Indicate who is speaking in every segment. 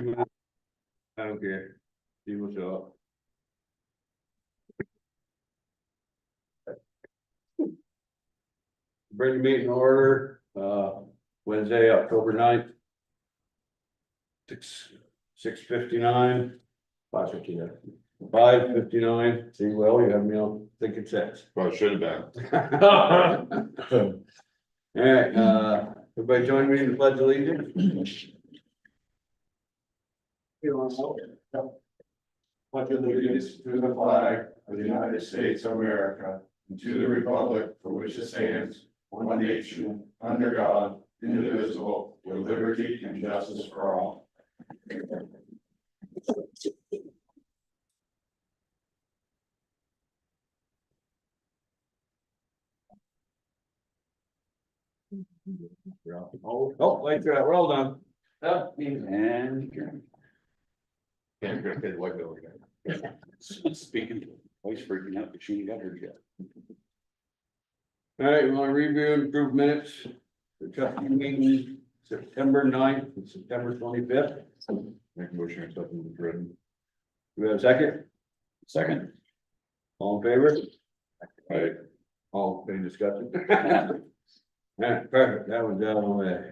Speaker 1: I don't care. See what's up. Bring the meeting to order, Wednesday, October 9th. 6:59. 5:59. 5:59. See, well, you have me on thinking six.
Speaker 2: Well, it should have been.
Speaker 1: All right, everybody join me in the pledge of allegiance.
Speaker 2: Pledge allegiance to the flag of the United States of America and to the republic for which it stands, one nation, under God, indivisible, with liberty and justice for all.
Speaker 1: Oh, wait, we're all done.
Speaker 3: And
Speaker 2: Can't get it like that again.
Speaker 3: speaking, always freaking out that she ain't got her yet.
Speaker 1: All right, we want to review and approve minutes. The trustee meeting September 9th and September 25th.
Speaker 2: Make a motion or something with written.
Speaker 1: Do we have a second?
Speaker 3: Second.
Speaker 1: All in favor?
Speaker 2: Right.
Speaker 1: All, any discussion? All right, perfect, that one's out of the way.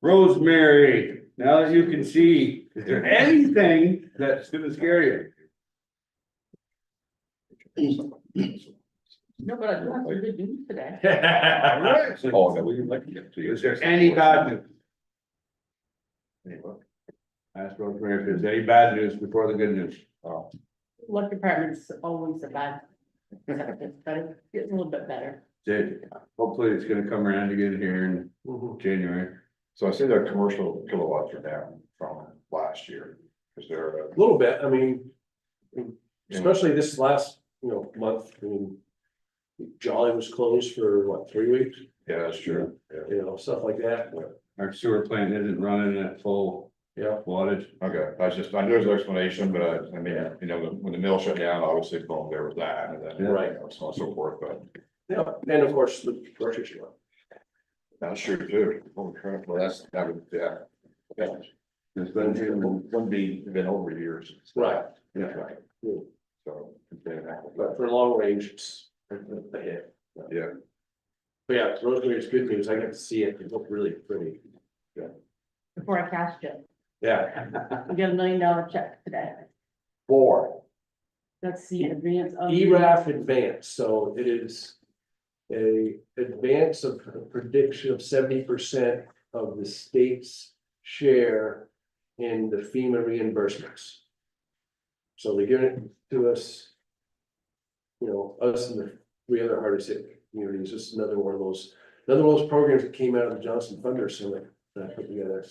Speaker 1: Rosemary, now that you can see, is there anything that's gonna scare you?
Speaker 4: No, but I got some good news today.
Speaker 2: Oh, no, we would like to get to you.
Speaker 1: Is there any bad news? Ask Rosemary if there's any bad news before the good news.
Speaker 2: Oh,
Speaker 4: What department's always a bad, but it's getting a little bit better.
Speaker 1: Hopefully it's gonna come around again here in January.
Speaker 2: so I see that commercial kilowatts are down from last year. Is there
Speaker 5: A little bit, I mean, especially this last, month, I mean. Jolly was closed for what, 3 weeks,
Speaker 2: yeah, that's true. Yeah.
Speaker 5: stuff like that,
Speaker 1: Our sewer plant isn't running at full
Speaker 5: yeah.
Speaker 1: wattage.
Speaker 2: Okay, I knew there's an explanation, but I mean, when the mill shut down, obviously, boom, there was that, and then.
Speaker 5: Right.
Speaker 2: So on and so forth, but
Speaker 5: Yeah, and of course, the grocery store.
Speaker 2: that's true too. Holy crap, well, that would, yeah. Yeah.
Speaker 1: It's been here,
Speaker 2: Wouldn't been over years.
Speaker 5: Right.
Speaker 1: yeah.
Speaker 5: Right.
Speaker 2: So.
Speaker 5: But for long range, it's a hit.
Speaker 2: Yeah,
Speaker 5: But yeah, Rosemary's good news, I got to see it, it looked really pretty.
Speaker 4: Before I cast it,
Speaker 5: Yeah.
Speaker 4: we got $1 million check today.
Speaker 5: 4.
Speaker 4: That's the advance of.
Speaker 5: ERAF advance, so it is a advance of a prediction of 70% of the state's share in the FEMA reimbursements. So they're giving it to us, us and the 3 other hardest hit communities, just another one of those programs that came out of the Johnson Thunder Summit that I put together.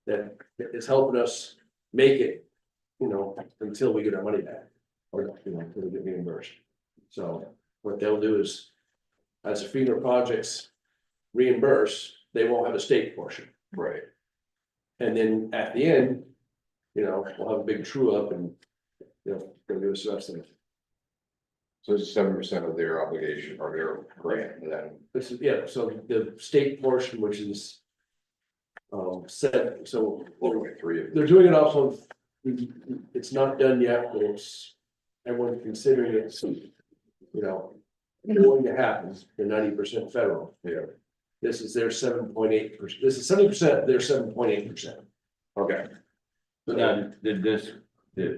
Speaker 5: That is helping us make it, until we get our money back, or, until we get reimbursed. So what they'll do is, as the FEMA projects reimburse, they won't have a state portion.
Speaker 2: right.
Speaker 5: And then at the end, we'll have a big true up and, they'll give us the rest of it.
Speaker 2: So it's 7% of their obligation or their grant, and then.
Speaker 5: This is, yeah, so the state portion, which is set, so
Speaker 2: Only 3 of them.
Speaker 5: they're doing it also, it's not done yet, but everyone's considering it, so, going to happen, they're 90% federal.
Speaker 2: Yeah,
Speaker 5: This is their 7.8%, this is 70%, they're 7.8%.
Speaker 2: okay.
Speaker 1: So then, did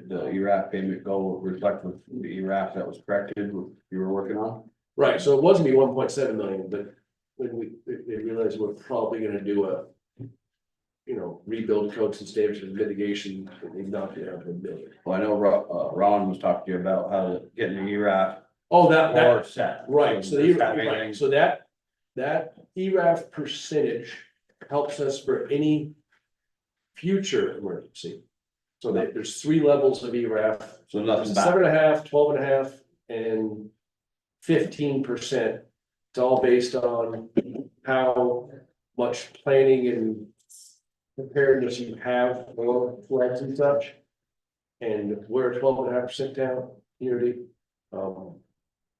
Speaker 1: the ERAF payment go reflect with the ERAF that was corrected, you were working on?
Speaker 5: Right, so it was gonna be 1.7 million, but when they realized we're probably gonna do a. Rebuild codes and standards and mitigation, they knocked it down to $1 million.
Speaker 1: Well, I know Ron was talking to you about how to get the ERAF
Speaker 5: Oh, that,
Speaker 1: or set.
Speaker 5: right, so
Speaker 1: Does
Speaker 5: the,
Speaker 1: that have
Speaker 5: right,
Speaker 1: anything-
Speaker 5: so that ERAF percentage helps us for any future emergency. So there's 3 levels of ERAF.
Speaker 1: So nothing back.
Speaker 5: 7.5, 12.5, and 15%. It's all based on how much planning and preparedness you have for floods and such. And we're 12.5% down community.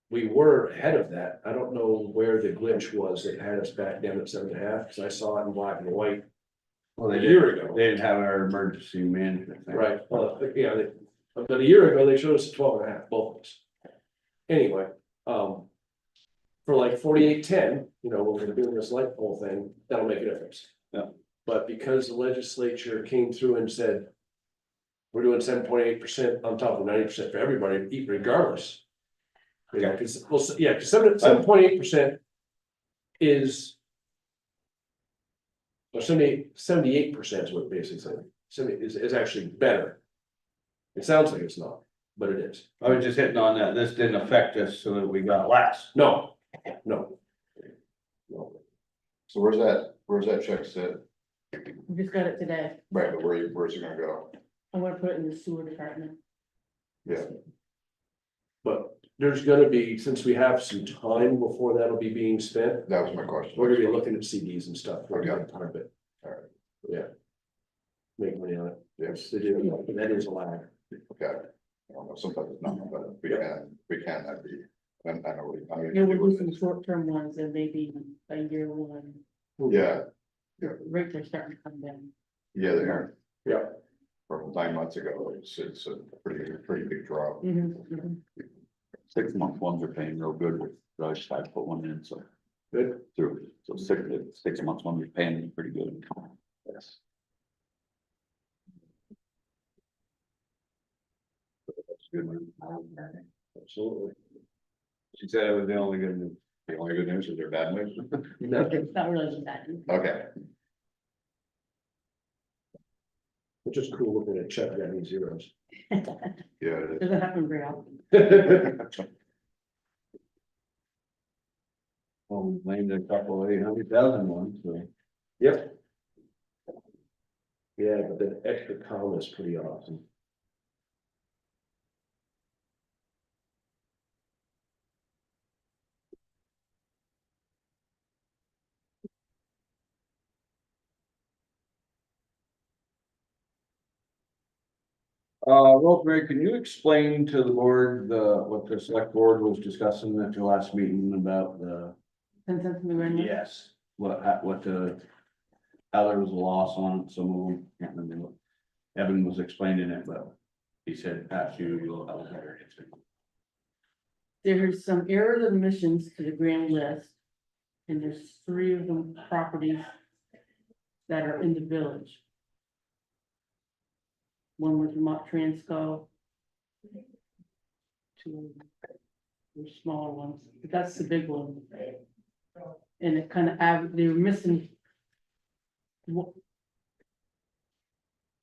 Speaker 5: We were ahead of that. I don't know where the glitch was that had us back down at 7.5, because I saw it in black and white.
Speaker 1: Well,
Speaker 5: a year ago.
Speaker 1: They didn't have our emergency management thing.
Speaker 5: Right, well, yeah, about a year ago, they showed us 12.5, both of us. Anyway, for like 4810, you know, when we're doing this light pole thing, that'll make a difference.
Speaker 1: Yeah.
Speaker 5: But because the legislature came through and said, we're doing 7.8% on top of 90% for everybody, regardless. You know, because, well, yeah, because 7.8% is. Or 78% is what basically saying, 70 is actually better. It sounds like it's not, but it is.
Speaker 1: I was just hitting on that, this didn't affect us so that we got less.
Speaker 5: No, no. No.
Speaker 2: So where's that check sit?
Speaker 4: We just got it today.
Speaker 2: Right, but where's it gonna go?
Speaker 4: I wanna put it in the sewer department.
Speaker 2: Yeah,
Speaker 5: But there's gonna be, since we have some time before that'll be being spent,
Speaker 2: that was my question.
Speaker 5: we're gonna be looking at CDs and stuff. for
Speaker 2: Okay.
Speaker 5: that part of it.
Speaker 2: Alright.
Speaker 5: Yeah. Make money on it.
Speaker 2: Yes,
Speaker 5: They do, that is a lag.
Speaker 2: okay. I don't know, sometimes it's not, but if we can, that'd be, I know,
Speaker 4: Yeah, we'll do some short-term ones and maybe a year one.
Speaker 2: Yeah,
Speaker 4: Rates are starting to come down.
Speaker 2: yeah, they are.
Speaker 5: Yeah.
Speaker 2: From 9 months ago, it's a pretty big drop.
Speaker 4: Mhm.
Speaker 3: 6 month ones are paying real good with Rush. I put one in, so
Speaker 5: Good.
Speaker 3: through, so 6 months one are paying pretty good.
Speaker 5: Yes.
Speaker 1: That's good.
Speaker 5: Absolutely.
Speaker 1: She said it was the only good news.
Speaker 2: The only good news is there bad news?
Speaker 5: No,
Speaker 4: It's not really that.
Speaker 2: Okay,
Speaker 5: it's just cool looking at check that means zeros.
Speaker 2: yeah, it is.
Speaker 4: Doesn't happen very often.
Speaker 1: Well, we named a couple of 800,000 ones, so.
Speaker 5: Yep. Yeah, but the extra column is pretty awesome.
Speaker 1: Rosemary, can you explain to the board what the select board was discussing at your last meeting about the?
Speaker 4: 10 cents in the grand list?
Speaker 1: Yes. What how there was a loss on some of them, can't remember what. Evan was explaining it, but he said, perhaps you'll have a better answer.
Speaker 4: There's some errors and omissions to the grand list. And there's 3 of them properties that are in the village. One was Vermont Transco. 2 were smaller ones, but that's the big one. And it kind of, they were missing.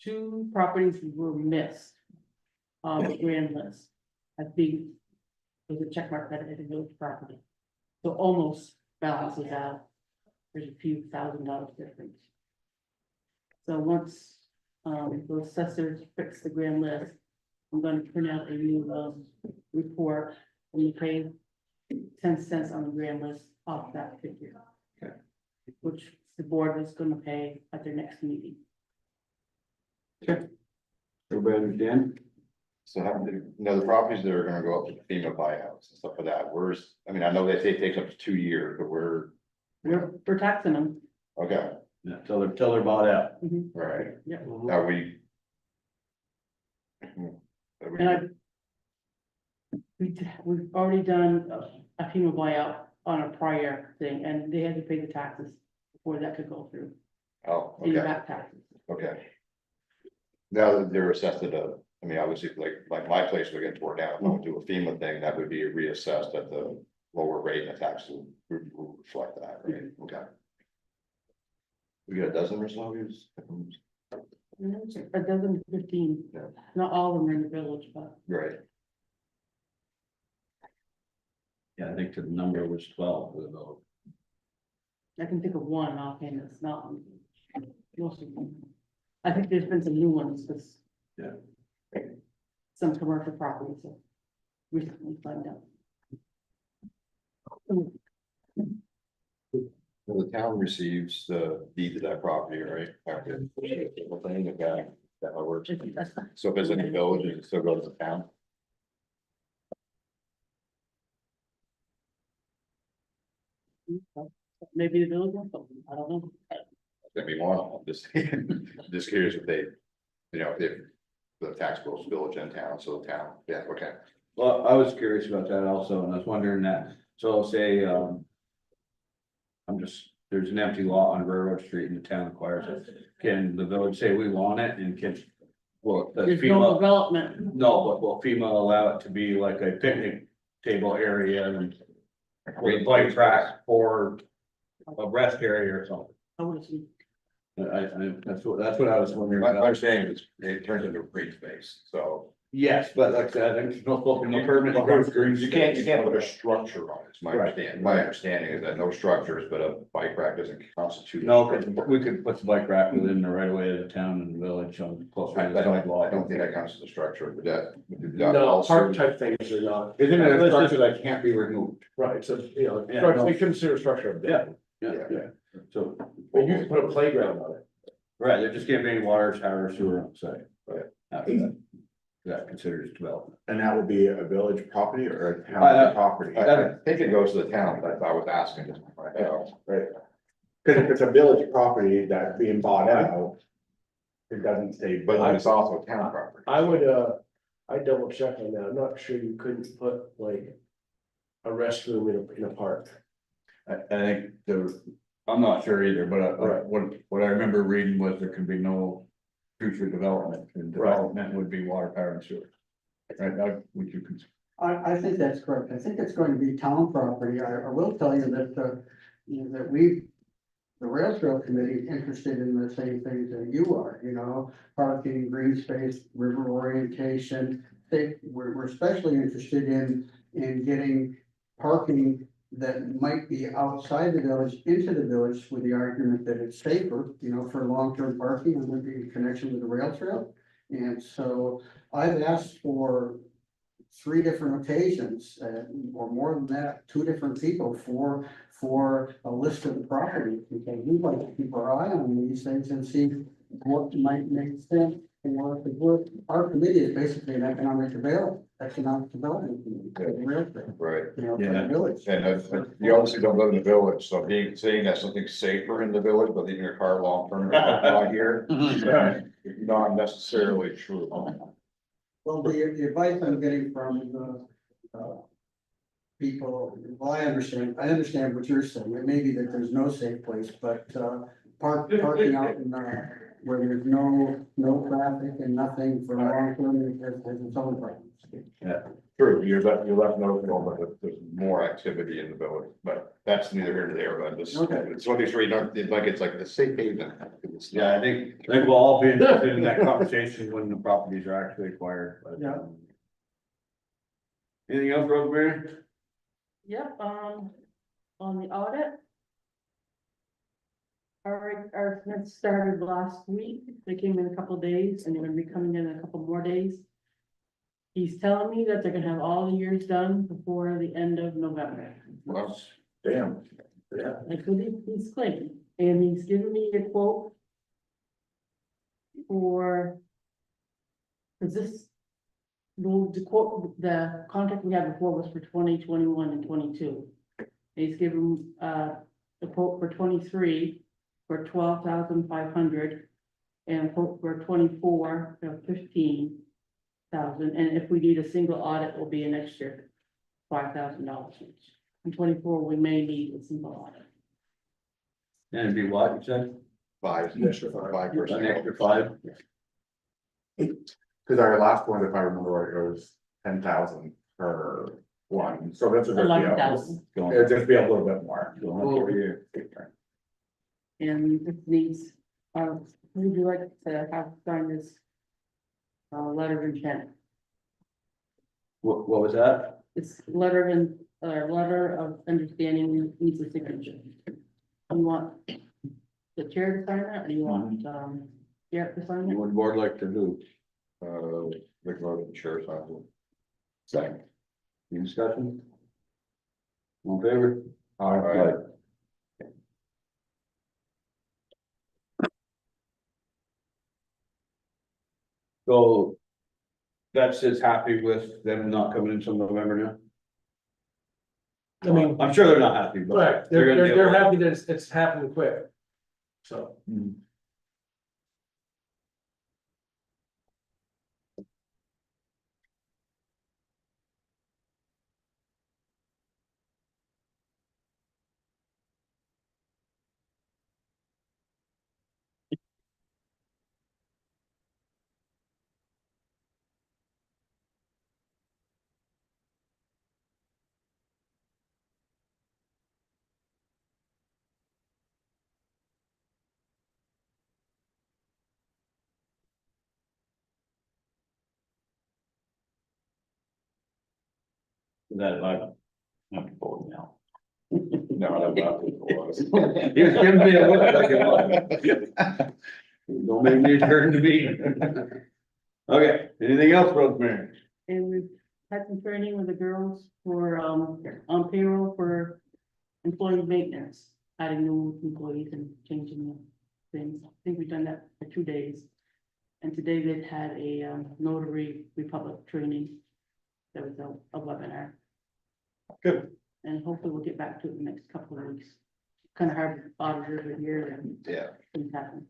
Speaker 4: 2 properties were missed on the grand list. I think there's a check mark that it is a village property. So almost balances out. There's a few $1,000 difference. So once the assessors fix the grand list, I'm going to print out a new report and you pay 10 cents on the grand list off that figure.
Speaker 1: Okay.
Speaker 4: Which the board is going to pay at their next meeting.
Speaker 1: Everybody understand?
Speaker 2: So the properties that are gonna go up to FEMA buyouts and stuff like that, I mean, I know they say it takes up to 2 years, but
Speaker 4: We're taxing them.
Speaker 2: okay,
Speaker 1: Yeah, till they're bought out.
Speaker 2: right,
Speaker 4: Yeah.
Speaker 2: are we?
Speaker 4: And we've already done a FEMA buyout on a prior thing, and they had to pay the taxes before that could go through,
Speaker 2: Oh,
Speaker 4: any
Speaker 2: okay,
Speaker 4: back taxes.
Speaker 2: okay. Now that they're assessed at I mean, obviously, like my place would get torn down, if I would do a FEMA thing, that would be reassessed at the lower rate, and the taxes would reflect that, right? Okay. We got a dozen or so of these?
Speaker 4: A dozen, 15,
Speaker 2: Yeah.
Speaker 4: not all of them are in the village, but
Speaker 2: Right,
Speaker 1: Yeah, I think the number was 12 though.
Speaker 4: I can think of one offhand that's not. Most of them. I think there's been some new ones, because.
Speaker 1: Yeah.
Speaker 4: Some commercial properties have recently found out.
Speaker 2: well, the town receives the deed to that property, right? After the thing, if that works.
Speaker 4: That's fine.
Speaker 2: So if it's in the village, it still goes to the town?
Speaker 4: Maybe the village wants something, I don't know.
Speaker 2: I mean, be one, just curious if they, you know, if the tax bills village and town, so the town, yeah, okay.
Speaker 1: Well, I was curious about that also, and I was wondering that, so say, there's an empty lot on Railroad Street and the town acquires it. Can the village say we want it and can, well, does
Speaker 4: There's no
Speaker 1: FEMA,
Speaker 4: development.
Speaker 1: no, but will FEMA allow it to be like a picnic table area and with a bike track or a rest area or something?
Speaker 4: I would assume.
Speaker 1: That's what I was wondering
Speaker 2: My
Speaker 1: about.
Speaker 2: understanding is it turns into a green space, so.
Speaker 1: Yes, but like I said, there's no permit.
Speaker 2: You can't put a structure on it, it's my
Speaker 1: Right.
Speaker 2: understanding. My understanding is that no structures, but a bike rack doesn't constitute. a
Speaker 1: No,
Speaker 2: structure.
Speaker 1: because we could put the bike rack within the right of way of the town and the village on close.
Speaker 2: I don't think that counts as a structure, but that.
Speaker 5: No, park type things are not,
Speaker 1: Isn't it a structure that can't be removed?
Speaker 5: right, so, you know,
Speaker 1: Yeah,
Speaker 5: structure-
Speaker 1: no.
Speaker 5: we consider structure a building.
Speaker 1: Yeah. So,
Speaker 5: But you can put a playground on it.
Speaker 1: right, there just can't be any water, tower, or sewer on site.
Speaker 5: Right.
Speaker 1: After that, that considers development.
Speaker 6: And that would be a village property or a
Speaker 1: Uh,
Speaker 6: town property?
Speaker 2: I think it goes to the town, but I was asking, just,
Speaker 6: Right. Cause if it's a village property that's being bought out, it doesn't say.
Speaker 2: but it's also a town property.
Speaker 5: I would, I double check on that, I'm not sure you couldn't put like a restroom in a park.
Speaker 1: I think I'm not sure either, but
Speaker 5: Right.
Speaker 1: what I remember reading was there could be no future development, and
Speaker 5: Right.
Speaker 1: development would be water, power and sewer. Right, now, would you consider?
Speaker 7: I think that's correct. I think it's going to be town property. I will tell you that, you know, that the rail trail committee is interested in the same things that you are, you know, parking, green space, river orientation. We're especially interested in getting parking that might be outside the village into the village with the argument that it's safer, you know, for long-term parking and would be in connection with the rail trail. And so I've asked for 3 different occasions, or more than that, 2 different people for a list of the property. Because we'd like to keep our eye on these things and see what might make sense. Our committee is basically an economic development committee, for the rail trail,
Speaker 2: Right,
Speaker 7: you know, for
Speaker 1: Yeah.
Speaker 7: the village.
Speaker 2: and you obviously don't live in the village, so saying that something's safer in the village, but leaving your car long term out here. Not necessarily true.
Speaker 7: Well, the advice I'm getting from people, well, I understand what you're saying. It may be that there's no safe place, but parking out in where there's no traffic and nothing for long term has its own problems.
Speaker 2: True, you're left notable, but there's more activity in the village, but that's neither here nor there, but just,
Speaker 7: Okay.
Speaker 2: it's one of these where you don't, it's like the safe haven. It's
Speaker 1: Yeah, I think we'll all be interested in that conversation when the properties are actually acquired. But,
Speaker 7: Yeah.
Speaker 1: Anything else, Rosemary?
Speaker 4: Yep, on the audit. Our Smith started last week. They came in a couple days and they're gonna be coming in a couple more days. He's telling me that they're gonna have all the years done before the end of November.
Speaker 2: Well,
Speaker 6: Damn.
Speaker 4: That's what he's claiming, and he's given me a quote. Cause this. The quote, the contract we had before was for 2021 and 22. He's given the quote for 23 for 12,500. And a quote for 24 for 15,000, and if we need a single audit, will be an extra $5,000 each. In 24, we may need a single audit.
Speaker 1: And it'd be what, you said?
Speaker 2: Five,
Speaker 5: An extra
Speaker 2: five
Speaker 1: An extra
Speaker 2: percent.
Speaker 1: 5?
Speaker 6: Cause our last one, if I remember right, it was 10,000 per one, so that's a good deal.
Speaker 4: 11,000,
Speaker 6: It'd just be a little bit more.
Speaker 4: and this needs, would you like to have signed this letter of intent?
Speaker 1: What was that?
Speaker 4: This letter of understanding needs a signature. You want the chair to sign that, or do you want, Garrett to sign it?
Speaker 1: What would the board like to do?
Speaker 2: Rick Road, insurance, I will.
Speaker 1: Second. Any discussion? All in favor?
Speaker 2: All right.
Speaker 1: So. That's just happy with them not coming in until November now?
Speaker 5: I mean,
Speaker 1: I'm sure they're not happy, but.
Speaker 5: right,
Speaker 1: they're gonna
Speaker 5: they're
Speaker 1: deal with it.
Speaker 5: happy that it's happening quick. So.
Speaker 1: That like,
Speaker 3: I'm bored now.
Speaker 2: No, that's not what it was.
Speaker 1: you was giving me a look like it was. Don't make me turn the meeting. Okay, anything else, Rosemary?
Speaker 4: And we've had some training with the girls for, on payroll for employee maintenance, adding new employees and changing the things. I think we've done that for 2 days. And today they had a notary republic training. That was a webinar.
Speaker 2: Good.
Speaker 4: And hopefully we'll get back to it in the next couple of weeks. Kind of hard, auditors are here and
Speaker 2: Yeah.
Speaker 4: things happen.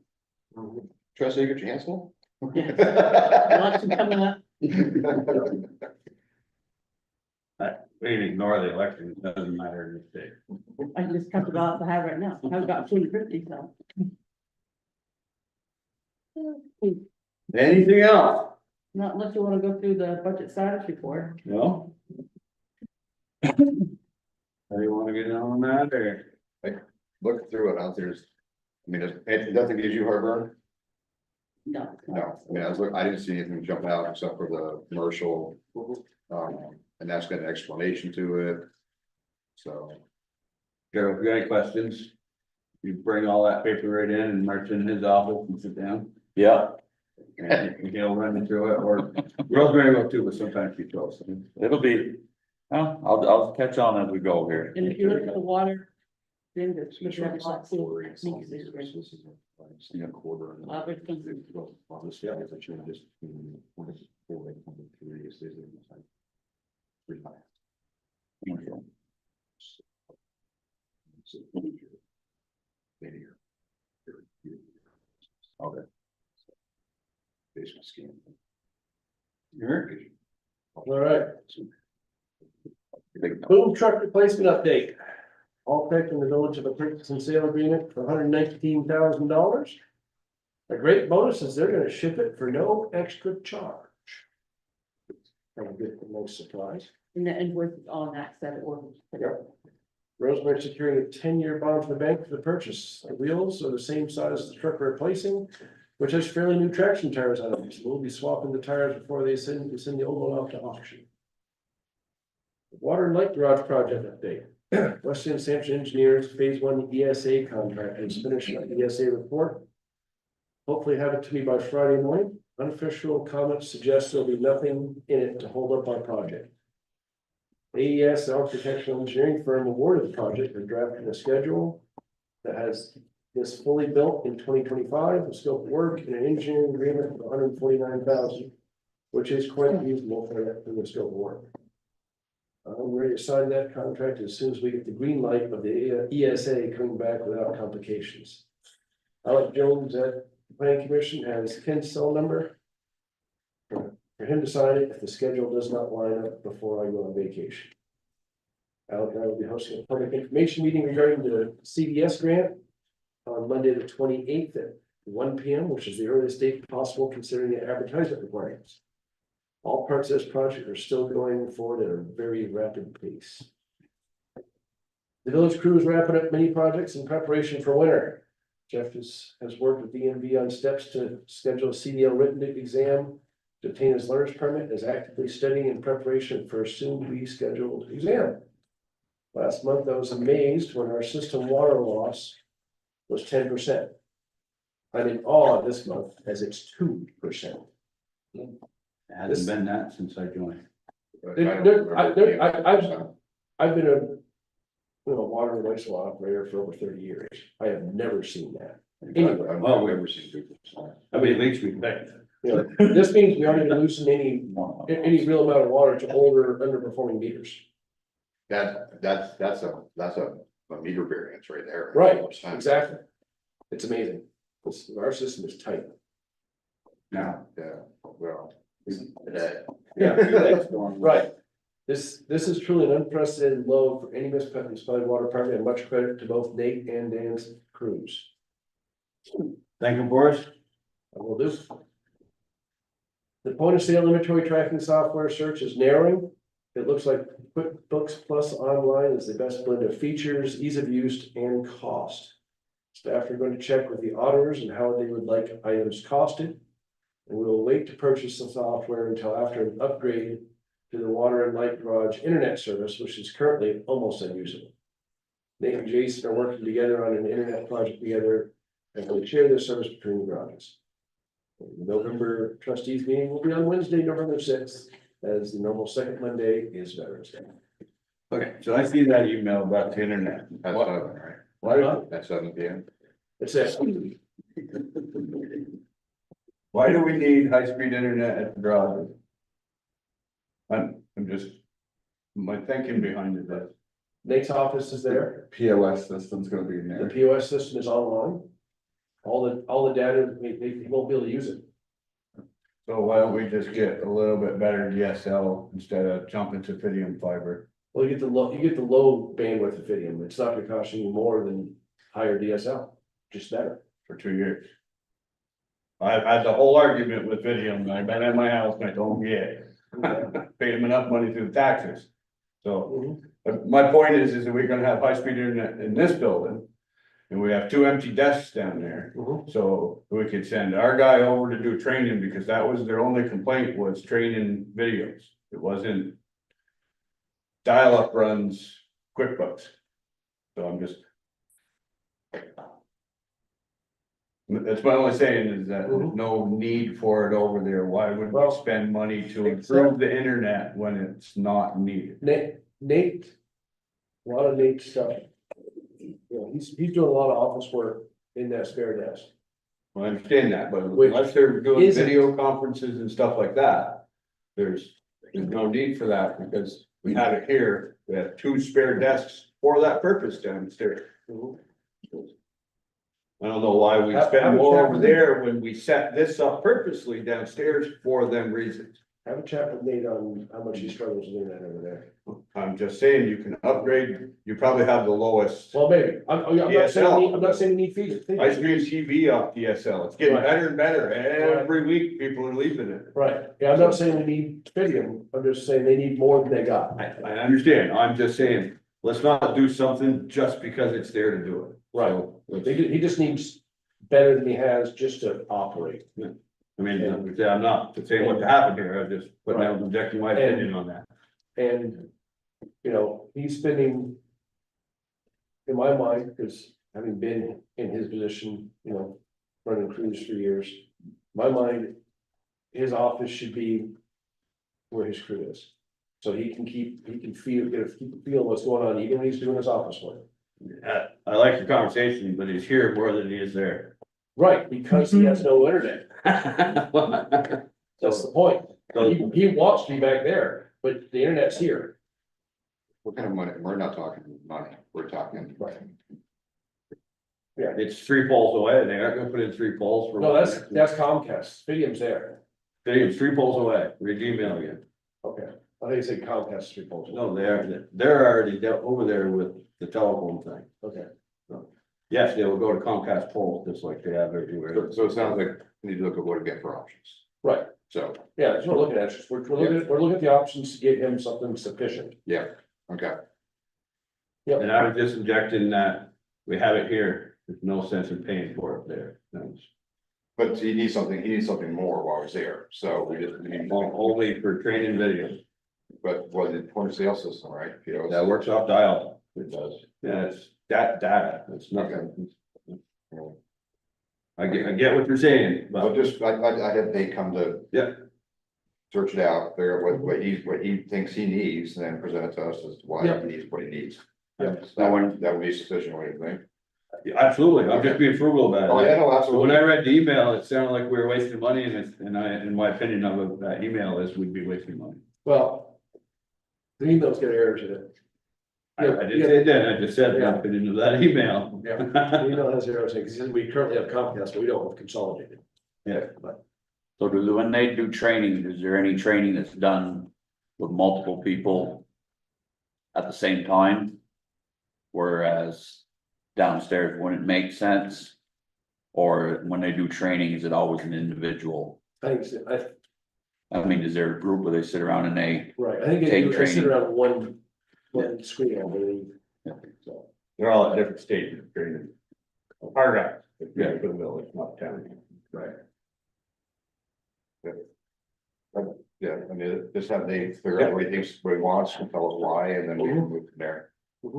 Speaker 2: Trustee, you got your hands full?
Speaker 4: Yeah. Election coming up.
Speaker 1: We can ignore the election, it doesn't matter in this state.
Speaker 4: I just cut it off I have right now. I've got 250, so.
Speaker 1: Anything else?
Speaker 4: Not unless you want to go through the budget status report.
Speaker 1: No? How do you wanna get on that, or?
Speaker 2: Look through it out there's, I mean, it doesn't give you heartburn.
Speaker 4: No. it's not.
Speaker 2: No, I mean, I didn't see anything jump out except for the commercial. And that's got an explanation to it. So,
Speaker 1: Darrell, if you got any questions, you bring all that paper right in and march in his office and sit down.
Speaker 3: Yeah,
Speaker 1: And he'll run you through it, or Rosemary will too, but sometimes she throws them.
Speaker 3: it'll be, I'll catch on as we go here.
Speaker 4: And if you look at the water, then it's.
Speaker 3: Yeah, quarter. and-
Speaker 4: Well, it's gonna be-
Speaker 3: Well, this, yeah, it's actually just, 4, 3, is this, it's like 3 months. Okay. Okay. Basement scan.
Speaker 5: All right,
Speaker 3: Big-
Speaker 5: boom truck replacement update. All picked in the village of a purchase and sale agreement for $119,000. A great bonus is they're gonna ship it for no extra charge. Have a good, nice surprise.
Speaker 4: And the invoice is on that set of orders.
Speaker 5: Rosemary securing a 10-year bond from the bank for the purchase. The wheels are the same size as the truck we're replacing, which has fairly new traction tires on them. So we'll be swapping the tires before they send the old one off to auction. Water and light garage project update. Western Sampson Engineers Phase 1 ESA contract has finished the ESA report. Hopefully have it to me by Friday morning. Unofficial comments suggest there'll be nothing in it to hold up our project. AES architectural engineering firm awarded the project and drafted a schedule that has this fully built in 2025, the scope of work and an engineering agreement of $149,000, which is quite reasonable for the scope of work. I'm ready to sign that contract as soon as we get the green light of the ESA coming back without complications. Alex Jones at the Planning Commission has Ken's cell number for him to sign it if the schedule does not line up before I go on vacation. Alex and I will be hosting a public information meeting regarding the CDS grant on Monday, the 28th at 1 p.m., which is the earliest date possible considering the advertisement requirements. All parts of this project are still going forward at a very rapid pace. The village crew is wrapping up many projects in preparation for winter. Jeff has worked with DMV on steps to schedule a CDL written exam to obtain his learner's permit, is actively studying in preparation for a soon-to-be scheduled exam. Last month, I was amazed when our system water loss was 10%. I'm in awe this month as it's 2%.
Speaker 1: It hasn't been that since I joined.
Speaker 5: I've been a water and wastewater operator for over 30 years. I have never seen that. Anyway,
Speaker 1: Well,
Speaker 3: I've never seen 2%.
Speaker 1: I mean, at least we picked.
Speaker 5: this means we aren't even losing any real amount of water to older underperforming meters.
Speaker 2: that's a meter variance right there.
Speaker 5: Right, exactly. It's amazing. Our system is tight.
Speaker 2: Now, yeah, well.
Speaker 5: Yeah, right. This is truly an unprecedented low for any municipality water department, and much credit to both Nate and Dan's crews.
Speaker 1: Thank you, Boris.
Speaker 5: I will do. The point of sale inventory tracking software search is narrowing. It looks like QuickBooks Plus Online is the best blend of features, ease of use, and cost. Staff are going to check with the auditors and how they would like items costed. And we will wait to purchase the software until after an upgrade to the water and light garage internet service, which is currently almost unusable. Nate and Jason are working together on an internet project together and will share their service between the garages. The November trustees meeting will be on Wednesday, November 6th, as the normal second Monday is Veterans Day.
Speaker 1: Okay, so I see that email about the internet.
Speaker 2: That's
Speaker 1: What-
Speaker 2: 7, right?
Speaker 1: Why,
Speaker 2: That's 7 p.m.
Speaker 5: That's it.
Speaker 1: why do we need high-speed internet at the garage? I'm just, my thinking behind it is,
Speaker 5: Nate's office is there.
Speaker 2: POS system's gonna be in
Speaker 5: The
Speaker 2: there.
Speaker 5: POS system is online. All the data, they won't be able to use it.
Speaker 1: so why don't we just get a little bit better DSL instead of jumping to Fidium fiber?
Speaker 5: Well, you get the low bandwidth of Fidium. It's not gonna cost you more than higher DSL, just better.
Speaker 1: For 2 years. I've had the whole argument with Fidium, I've been at my house and I told them, yeah, paid them enough money through the taxes. So, but my point is that we're gonna have high-speed internet in this building. And we have 2 empty desks down there, so we could send our guy over to do training, because that was their only complaint, was training videos. It wasn't. Dial-up runs QuickBooks. So I'm just. That's my only saying, is that there's no need for it over there. Why would we
Speaker 5: Well,
Speaker 1: spend money to improve the internet when it's not needed?
Speaker 5: Nate, a lot of Nate stuff. You know, he's doing a lot of office work in that spare desk.
Speaker 1: Well, I understand that, but
Speaker 5: Which
Speaker 1: unless they're doing
Speaker 5: isn't-
Speaker 1: video conferences and stuff like that, there's no need for that, because we have it here, we have 2 spare desks for that purpose downstairs. I don't know why we
Speaker 5: Have
Speaker 1: spend
Speaker 5: a
Speaker 1: more
Speaker 5: chat
Speaker 1: over
Speaker 5: with
Speaker 1: there when we set this up purposely downstairs for them reasons.
Speaker 5: Have a chat with Nate on how much he struggles with internet over there.
Speaker 1: I'm just saying, you can upgrade, you probably have the lowest.
Speaker 5: Well, maybe. I'm not saying we need feed.
Speaker 1: I stream TV off DSL, it's getting
Speaker 5: Right.
Speaker 1: better and better, every week people are leaving it.
Speaker 5: Right, yeah, I'm not saying we need Fidium, I'm just saying they need more than they got.
Speaker 1: I understand, I'm just saying, let's not do something just because it's there to do it.
Speaker 5: Right.
Speaker 1: So,
Speaker 5: He just needs better than he has just to operate.
Speaker 1: I mean, I'm not saying what happened here, I'm just putting out, projecting my opinion on that.
Speaker 5: And, you know, he's spending, in my mind, because having been in his position, you know, running crews for years, my mind, his office should be where his crew is. So he can keep feel what's going on, even when he's doing his office work.
Speaker 1: I like your conversation, but he's here more than he is there.
Speaker 5: Right, because he has no internet. That's the point. He wants to be back there, but the internet's here.
Speaker 2: What kind of money? We're not talking money, we're talking.
Speaker 1: It's 3 poles away, they aren't gonna put in 3 poles for.
Speaker 5: No, that's Comcast. Fidium's there.
Speaker 1: It's 3 poles away, read the email again.
Speaker 5: Okay, I think you said Comcast 3 poles.
Speaker 1: No, they're already over there with the telephone thing.
Speaker 5: Okay,
Speaker 1: Yes, they will go to Comcast poles, just like they have everywhere.
Speaker 2: So it sounds like we need to look at what to get for options.
Speaker 5: right.
Speaker 2: So,
Speaker 5: Yeah, that's what we're looking at. We're looking at the options to get him something sufficient.
Speaker 2: yeah, okay.
Speaker 1: And I was just injecting that we have it here, there's no sense in paying for it there.
Speaker 2: But he needs something more while he's there, so we just need.
Speaker 1: Only for training videos,
Speaker 2: But was it point of sale system, right? You know,
Speaker 1: that works off dial. It does. Yeah, it's that data, it's nothing. I get what you're saying,
Speaker 2: I'll
Speaker 1: but
Speaker 2: just, I have Nate come to.
Speaker 1: Yeah.
Speaker 2: Search it out, figure out what he thinks he needs, and then present it to us as to why
Speaker 5: Yeah.
Speaker 2: he needs what he needs.
Speaker 5: Yeah.
Speaker 2: That would be sufficient, what do you think?
Speaker 1: absolutely, I'm just being frugal about it.
Speaker 2: Oh, yeah, no,
Speaker 1: So when
Speaker 2: absolutely.
Speaker 1: I read the email, it sounded like we were wasting money, in my opinion of that email is we'd be wasting money.
Speaker 5: Well, the email's got errors in it.
Speaker 1: I didn't say that, I just said
Speaker 5: Yeah.
Speaker 1: drop it into that email.
Speaker 5: Yeah. Email has everything, because we currently have Comcast, but we don't have Consolidated.
Speaker 1: Yeah.
Speaker 5: But
Speaker 3: So when they do training, is there any training that's done with multiple people at the same time? Whereas downstairs wouldn't make sense? Or when they do training, is it always an individual?
Speaker 5: I think,
Speaker 3: I mean, is there a group where they sit around and they,
Speaker 5: right, I think they
Speaker 3: Take
Speaker 5: do, they sit
Speaker 3: training.
Speaker 5: around one screen, I believe. So,
Speaker 1: They're all at different stages of training. Hard guys,
Speaker 3: Yeah.
Speaker 1: for the village, not town.
Speaker 5: right.
Speaker 2: Yeah, I mean, just have they figure out what he thinks, what he wants, and tell us why, and then we can move from there.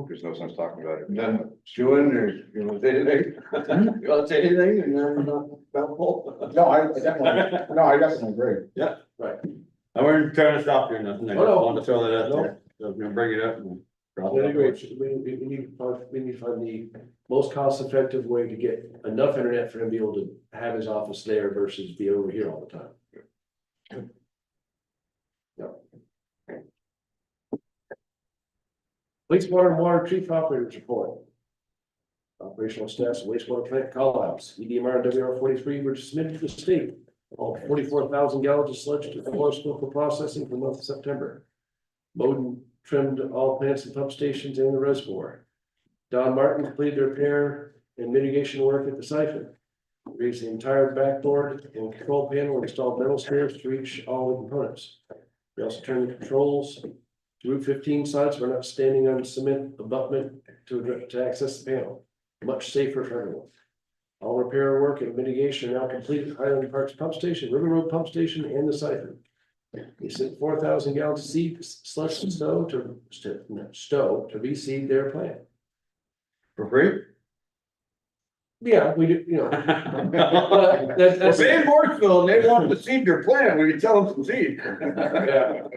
Speaker 2: There's no sense talking about it.
Speaker 1: Then, Stuart, or you want to say anything? You want to say anything, and then, mouthful?
Speaker 6: No, I definitely agree.
Speaker 1: I wasn't trying to stop you or nothing, I
Speaker 5: Oh,
Speaker 1: just
Speaker 5: no.
Speaker 1: wanted to throw that out
Speaker 5: No.
Speaker 1: there, so I was gonna bring it up. And drop
Speaker 5: I
Speaker 1: it
Speaker 5: agree.
Speaker 1: off.
Speaker 5: We need to find the most cost effective way to get enough internet for him to be able to have his office there versus be over here all the time. Yep. Wastewater and water treatment operators report. Operational status of wastewater plant call-outs, EDMR and WR 43 were submitted to the state. All 44,000 gallons of sludge to the forest for processing for the month of September. Mowed and trimmed all plants and pump stations in the reservoir. Don Martin completed the repair and mitigation work at the siphon. Raised the entire backboard and control panel, and installed metal stairs to reach all the components. We also turned the controls to Route 15 sides. We're not standing on cement abutment to access the panel. Much safer for everyone. All repair work and mitigation are now completed at Highland Park's pump station, River Road Pump Station, and the siphon. They sent 4,000 gallons of seed, slush and stow to reseed their plant.
Speaker 1: For free?
Speaker 5: Yeah, we do, you know.
Speaker 1: Well,
Speaker 5: That's,
Speaker 1: they in Morrisville, and they want to seed their plant, we can tell them some seed.
Speaker 5: yeah.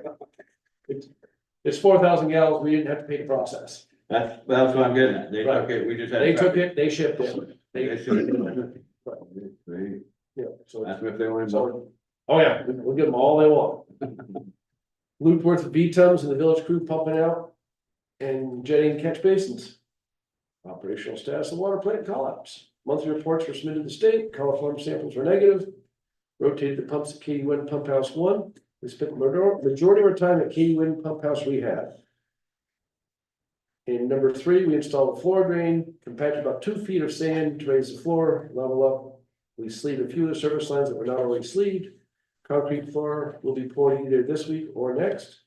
Speaker 5: It's 4,000 gallons, we didn't have to pay the process.
Speaker 1: That's what I'm getting at, they took it, we just had.
Speaker 5: They took it, they shipped it.
Speaker 1: They
Speaker 5: They,
Speaker 1: should have. They,
Speaker 5: yeah, so.
Speaker 1: ask me if they want to.
Speaker 5: So, oh yeah, we'll give them all they want. Loop worth of V-tums and the village crew pumping out and jetting catch basins. Operational status of water plant call-ups. Monthly reports were submitted to the state, coliform samples were negative. Rotated the pumps at Katie Wind Pump House 1. We spent the majority of our time at Katie Wind Pump House Rehab. In number 3, we installed a floor drain, compacted about 2 feet of sand to raise the floor, level up. We sleeved a few of the service lines that were not already sleeved. Concrete floor will be poured either this week or next.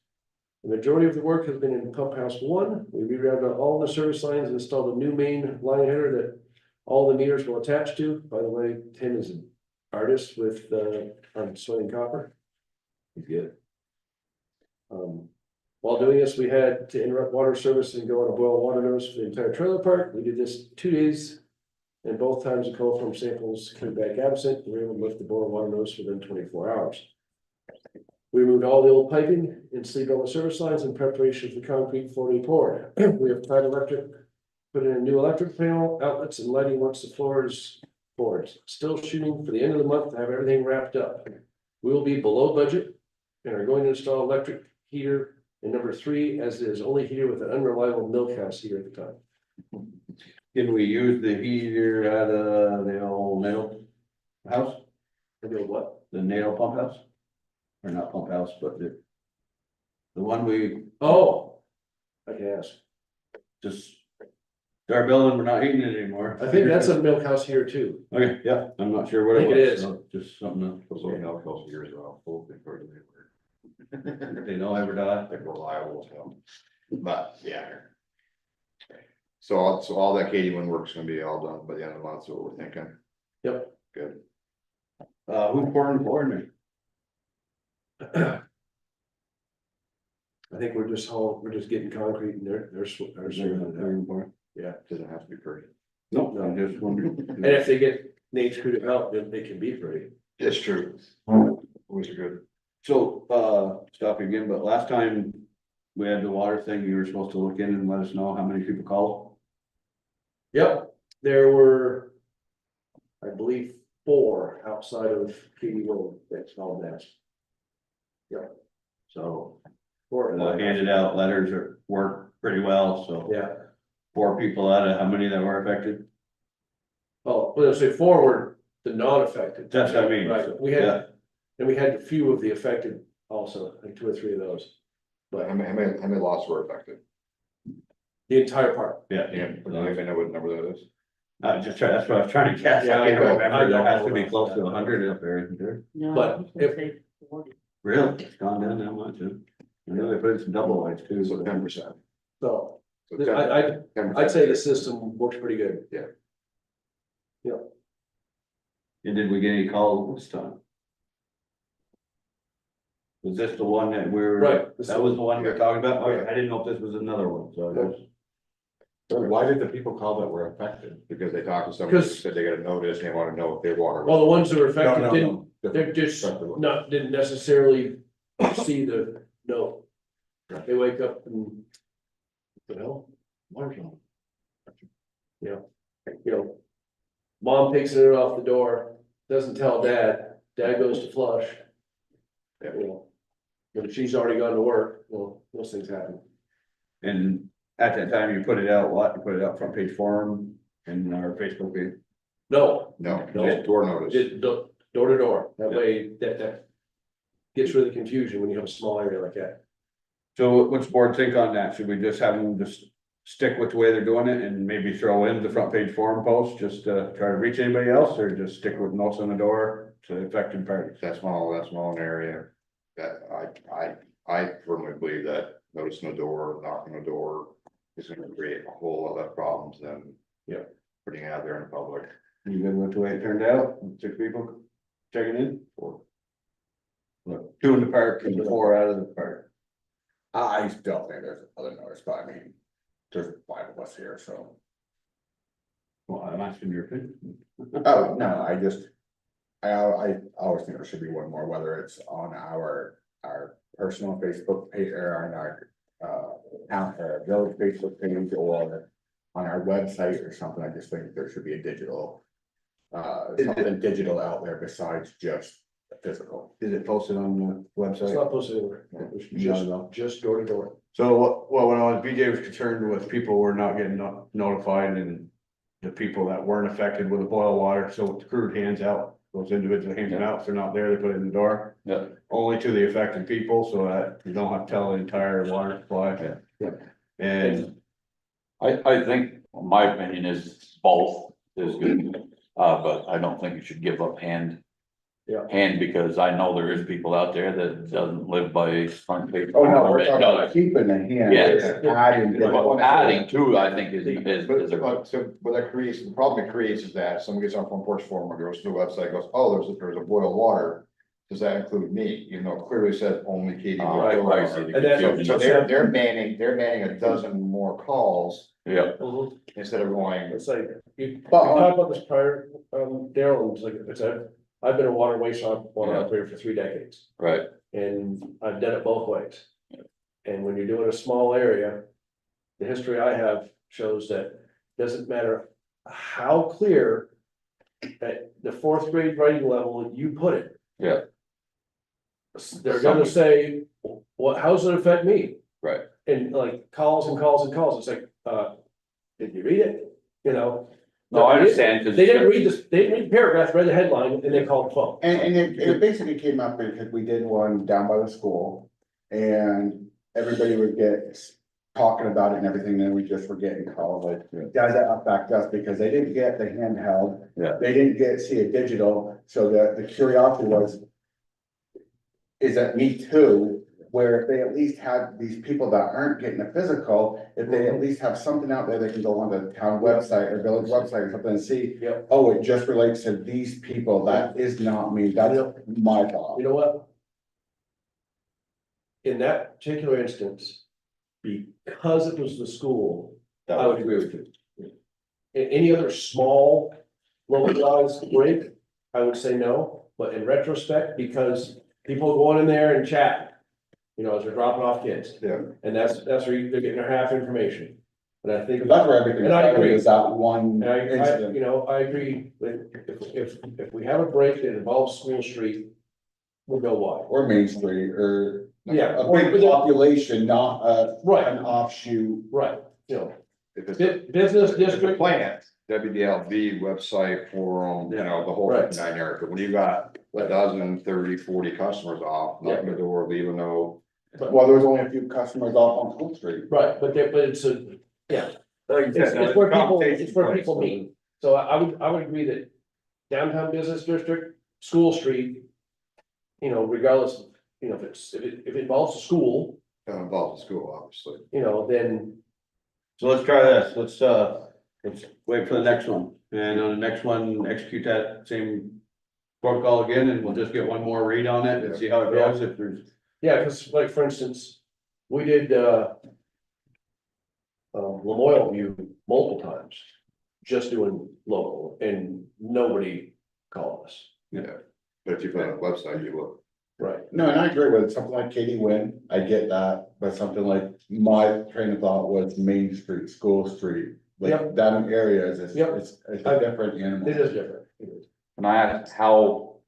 Speaker 5: The majority of the work has been in Pump House 1. We rerouted all the service lines and installed a new main line header that all the meters will attach to. By the way, Tim is an artist with on sweating copper. He's good. While doing this, we had to interrupt water service and go on a boil water nose for the entire trailer park. We did this 2 days. And both times the coliform samples came back absent. We were able to lift the boil water nose within 24 hours. We removed all the old piping and sleeved all the service lines in preparation for concrete floor to be poured. We have tied electric, put in a new electric panel, outlets and lighting once the floor is poured. Still shooting for the end of the month to have everything wrapped up. We will be below budget and are going to install electric heater in number 3, as it is only heater with an unreliable milk house heater at the time.
Speaker 1: Can we use the heater out of the old nail house,
Speaker 5: And you'll what?
Speaker 1: the nail pump house? Or not pump house, but the one we
Speaker 5: Oh, I can ask.
Speaker 1: just, our building, we're not heating it anymore.
Speaker 5: I think that's a milk house here too.
Speaker 1: Okay, yeah, I'm not sure what
Speaker 5: I
Speaker 1: it
Speaker 5: think
Speaker 1: was.
Speaker 5: it is.
Speaker 1: So just something else.
Speaker 2: Those little milk house years ago, full before they were.
Speaker 1: They don't ever die.
Speaker 2: They're reliable as hell. But, yeah. So all that Katie Wind work's gonna be all done by the end of the month, so what we're thinking.
Speaker 5: Yep.
Speaker 2: Good.
Speaker 1: Who's pouring the floor in there?
Speaker 5: I think we're just getting concrete and they're serving it out. Yeah.
Speaker 2: Doesn't have to be pretty.
Speaker 1: Nope, I'm just wondering.
Speaker 5: And if they get Nate's crew to help, then they can be free.
Speaker 2: It's true. Always a good.
Speaker 1: So, stop you again, but last time we had the water thing, you were supposed to look in and let us know how many people called.
Speaker 5: Yep, there were, I believe, 4 outside of Katie Road that's called that.
Speaker 1: So,
Speaker 5: 4 or
Speaker 1: I
Speaker 5: 5.
Speaker 1: handed out letters at work pretty well, so.
Speaker 5: Yeah.
Speaker 1: 4 people out of how many that were affected?
Speaker 5: Oh, well, say forward, the non-affected.
Speaker 1: That's what I mean.
Speaker 5: Right, we
Speaker 1: Yeah.
Speaker 5: had, and we had a few of the affected also, like 2 or 3 of those. But
Speaker 2: How many lots were affected?
Speaker 5: the entire park.
Speaker 1: Yeah.
Speaker 2: But I even know what number that is.
Speaker 1: That's what I was trying to guess,
Speaker 5: Yeah,
Speaker 1: I can't
Speaker 5: I know.
Speaker 1: remember, there has to
Speaker 5: I
Speaker 1: be
Speaker 5: know.
Speaker 1: close to 100 up there, isn't there?
Speaker 4: No,
Speaker 5: But
Speaker 4: I was gonna
Speaker 5: if-
Speaker 4: say 40.
Speaker 1: Really? It's gone down that much, huh? I know they put in some double wides too,
Speaker 2: So
Speaker 1: so.
Speaker 2: 10%.
Speaker 5: So
Speaker 2: So
Speaker 5: I'd
Speaker 2: 10%.
Speaker 5: say the system works pretty good.
Speaker 1: And did we get any calls this time? Was this the one that we were?
Speaker 5: Right.
Speaker 1: That was the one we were talking about? Okay, I didn't know if this was another one, so. I just-
Speaker 6: Why did the people call that were affected?
Speaker 2: Because they talked to somebody who
Speaker 5: Because-
Speaker 2: said they got a notice, and they wanna know if their water
Speaker 5: Well,
Speaker 2: was.
Speaker 5: the ones that were affected
Speaker 6: No,
Speaker 5: didn't,
Speaker 6: no.
Speaker 5: they're just didn't necessarily see the note. They wake up and, you know, water's on. You know, mom takes it off the door, doesn't tell dad, dad goes to flush. Yeah, well, when she's already gone to work, well, those things happen.
Speaker 1: And at that time, you put it out, what? You put it out front page forum and our Facebook page?
Speaker 5: No,
Speaker 2: No,
Speaker 5: No.
Speaker 2: just door notice.
Speaker 5: it, door to door, that way, that gets rid of the confusion when you have a small area like that.
Speaker 1: So what's the board think on that? Should we just have them just stick with the way they're doing it and maybe throw in the front page forum post just to try to reach anybody else, or just stick with notes on the door to the affected parties?
Speaker 2: That small an area, that I firmly believe that notice on the door, knock on the door is gonna create a whole lot of problems than.
Speaker 5: Yeah.
Speaker 2: Putting it out there in public.
Speaker 1: You good with the way it turned out? 6 people checking in? 4. Look, 2 in the park and 4 out of the park.
Speaker 6: I still think there's other notice, but I mean, there's 5 of us here, so.
Speaker 1: Well, I'm asking your opinion.
Speaker 6: Oh, no, I always think there should be one more, whether it's on our personal Facebook page or on our town or village Facebook page or on our website or something. I just think there should be a digital something digital out there besides just physical.
Speaker 1: Is it posted on the
Speaker 5: It's
Speaker 1: website?
Speaker 5: not posted anywhere, it's just door to door.
Speaker 1: So, well, when I was, BJ was concerned with people were not getting notified and the people that weren't affected with the boil water, so the crew hands out, those individual hands them out, if they're not there, they put it in the door.
Speaker 3: Yeah.
Speaker 1: Only to the affected people, so that you don't have to tell the entire water supply.
Speaker 3: Yeah.
Speaker 5: Yeah.
Speaker 1: And
Speaker 3: I think, my opinion is both is good, but I don't think you should give up hand.
Speaker 5: Yeah.
Speaker 3: Hand, because I know there is people out there that doesn't live by front page.
Speaker 6: Oh, no, we're
Speaker 3: that
Speaker 6: talking about
Speaker 3: does.
Speaker 6: keeping the hand.
Speaker 3: Yes.
Speaker 6: Adding.
Speaker 3: But adding to, I think is a.
Speaker 2: But so what that creates, the problem it creates is that someone gets on front porch forum or goes to the website, goes, oh, there's a boil of water. Does that include me? You know, it clearly says only Katie.
Speaker 3: Right, I see the
Speaker 5: And that's-
Speaker 3: confusion.
Speaker 2: So they're manning a dozen more calls
Speaker 3: Yeah,
Speaker 2: instead of going.
Speaker 5: It's like, we
Speaker 6: But-
Speaker 5: talked about this prior, Darrell, it's like, I've been a water operator for 3 decades,
Speaker 3: right,
Speaker 5: and I've done it both ways. And when you're doing a small area, the history I have shows that doesn't matter how clear at the 4th grade writing level you put it.
Speaker 3: Yeah.
Speaker 5: They're gonna say, what, how does it affect me?
Speaker 3: right,
Speaker 5: And like calls and calls and calls, it's like, did you read it? You know?
Speaker 3: no, I understand, cause.
Speaker 5: They didn't read this, they didn't read the paragraph, read the headline, and they called the phone.
Speaker 6: And it basically came up because we did one down by the school. And everybody would get talking about it and everything, then we just were getting calls like, does that affect us? Because they didn't get the handheld.
Speaker 3: Yeah.
Speaker 6: They didn't see a digital, so the curiosity was. Is that me too? Where if they at least have these people that aren't getting a physical, if they at least have something out there, they can go on the town website or village website or something and see.
Speaker 5: Yep.
Speaker 6: Oh, it just relates to these people, that is not me, that's my thought.
Speaker 5: You know what? In that particular instance, because it was the school, I would agree with you. In any other small, localized break, I would say no, but in retrospect, because people go in there and chat. You know, as they're dropping off kids.
Speaker 2: Yeah.
Speaker 5: And that's where they're getting their half information. And I think.
Speaker 6: That's where everything
Speaker 5: And I
Speaker 6: started,
Speaker 5: agree.
Speaker 6: is that one
Speaker 5: And I,
Speaker 6: incident.
Speaker 5: you know, I agree with, if we have a break that involves School Street, we'll go wide.
Speaker 6: Or Main Street, or
Speaker 5: Yeah.
Speaker 6: A big population, not
Speaker 5: Right,
Speaker 6: an offshoot.
Speaker 5: right, you know,
Speaker 2: If it's a,
Speaker 5: business
Speaker 2: if it's a
Speaker 5: district,
Speaker 2: plant, WDLV website forum, you know, the whole
Speaker 5: Right.
Speaker 2: 9 yards, but when you got a dozen, 30, 40 customers off, knocking the door, leaving no.
Speaker 6: Well, there was only a few customers off on Cook Street.
Speaker 5: right, but it's a, yeah,
Speaker 1: Like you said,
Speaker 5: it's where people,
Speaker 1: conversation
Speaker 5: it's where
Speaker 1: place,
Speaker 5: people
Speaker 1: so-
Speaker 5: meet. So I would agree that downtown business district, school street. You know, regardless, of, you know, if it involves a school,
Speaker 2: Involves the school, obviously.
Speaker 5: you know, then.
Speaker 1: So let's try this, let's wait for the next one, and on the next one, execute that same protocol again, and we'll just get one more read on it and see how it goes, if there's.
Speaker 5: Yeah, cause like, for instance, we did, Lamoille View multiple times, just doing local, and nobody called us.
Speaker 2: But if you put it on the website, you look.
Speaker 5: Right.
Speaker 6: No, and I agree with it. Something like Katie Wynn, I get that, but something like my train of thought was Main Street, School Street. Like
Speaker 5: Yep.
Speaker 6: that areas, it's,
Speaker 5: Yep.
Speaker 6: it's a different animal.
Speaker 5: It is different. It is.
Speaker 3: And I asked how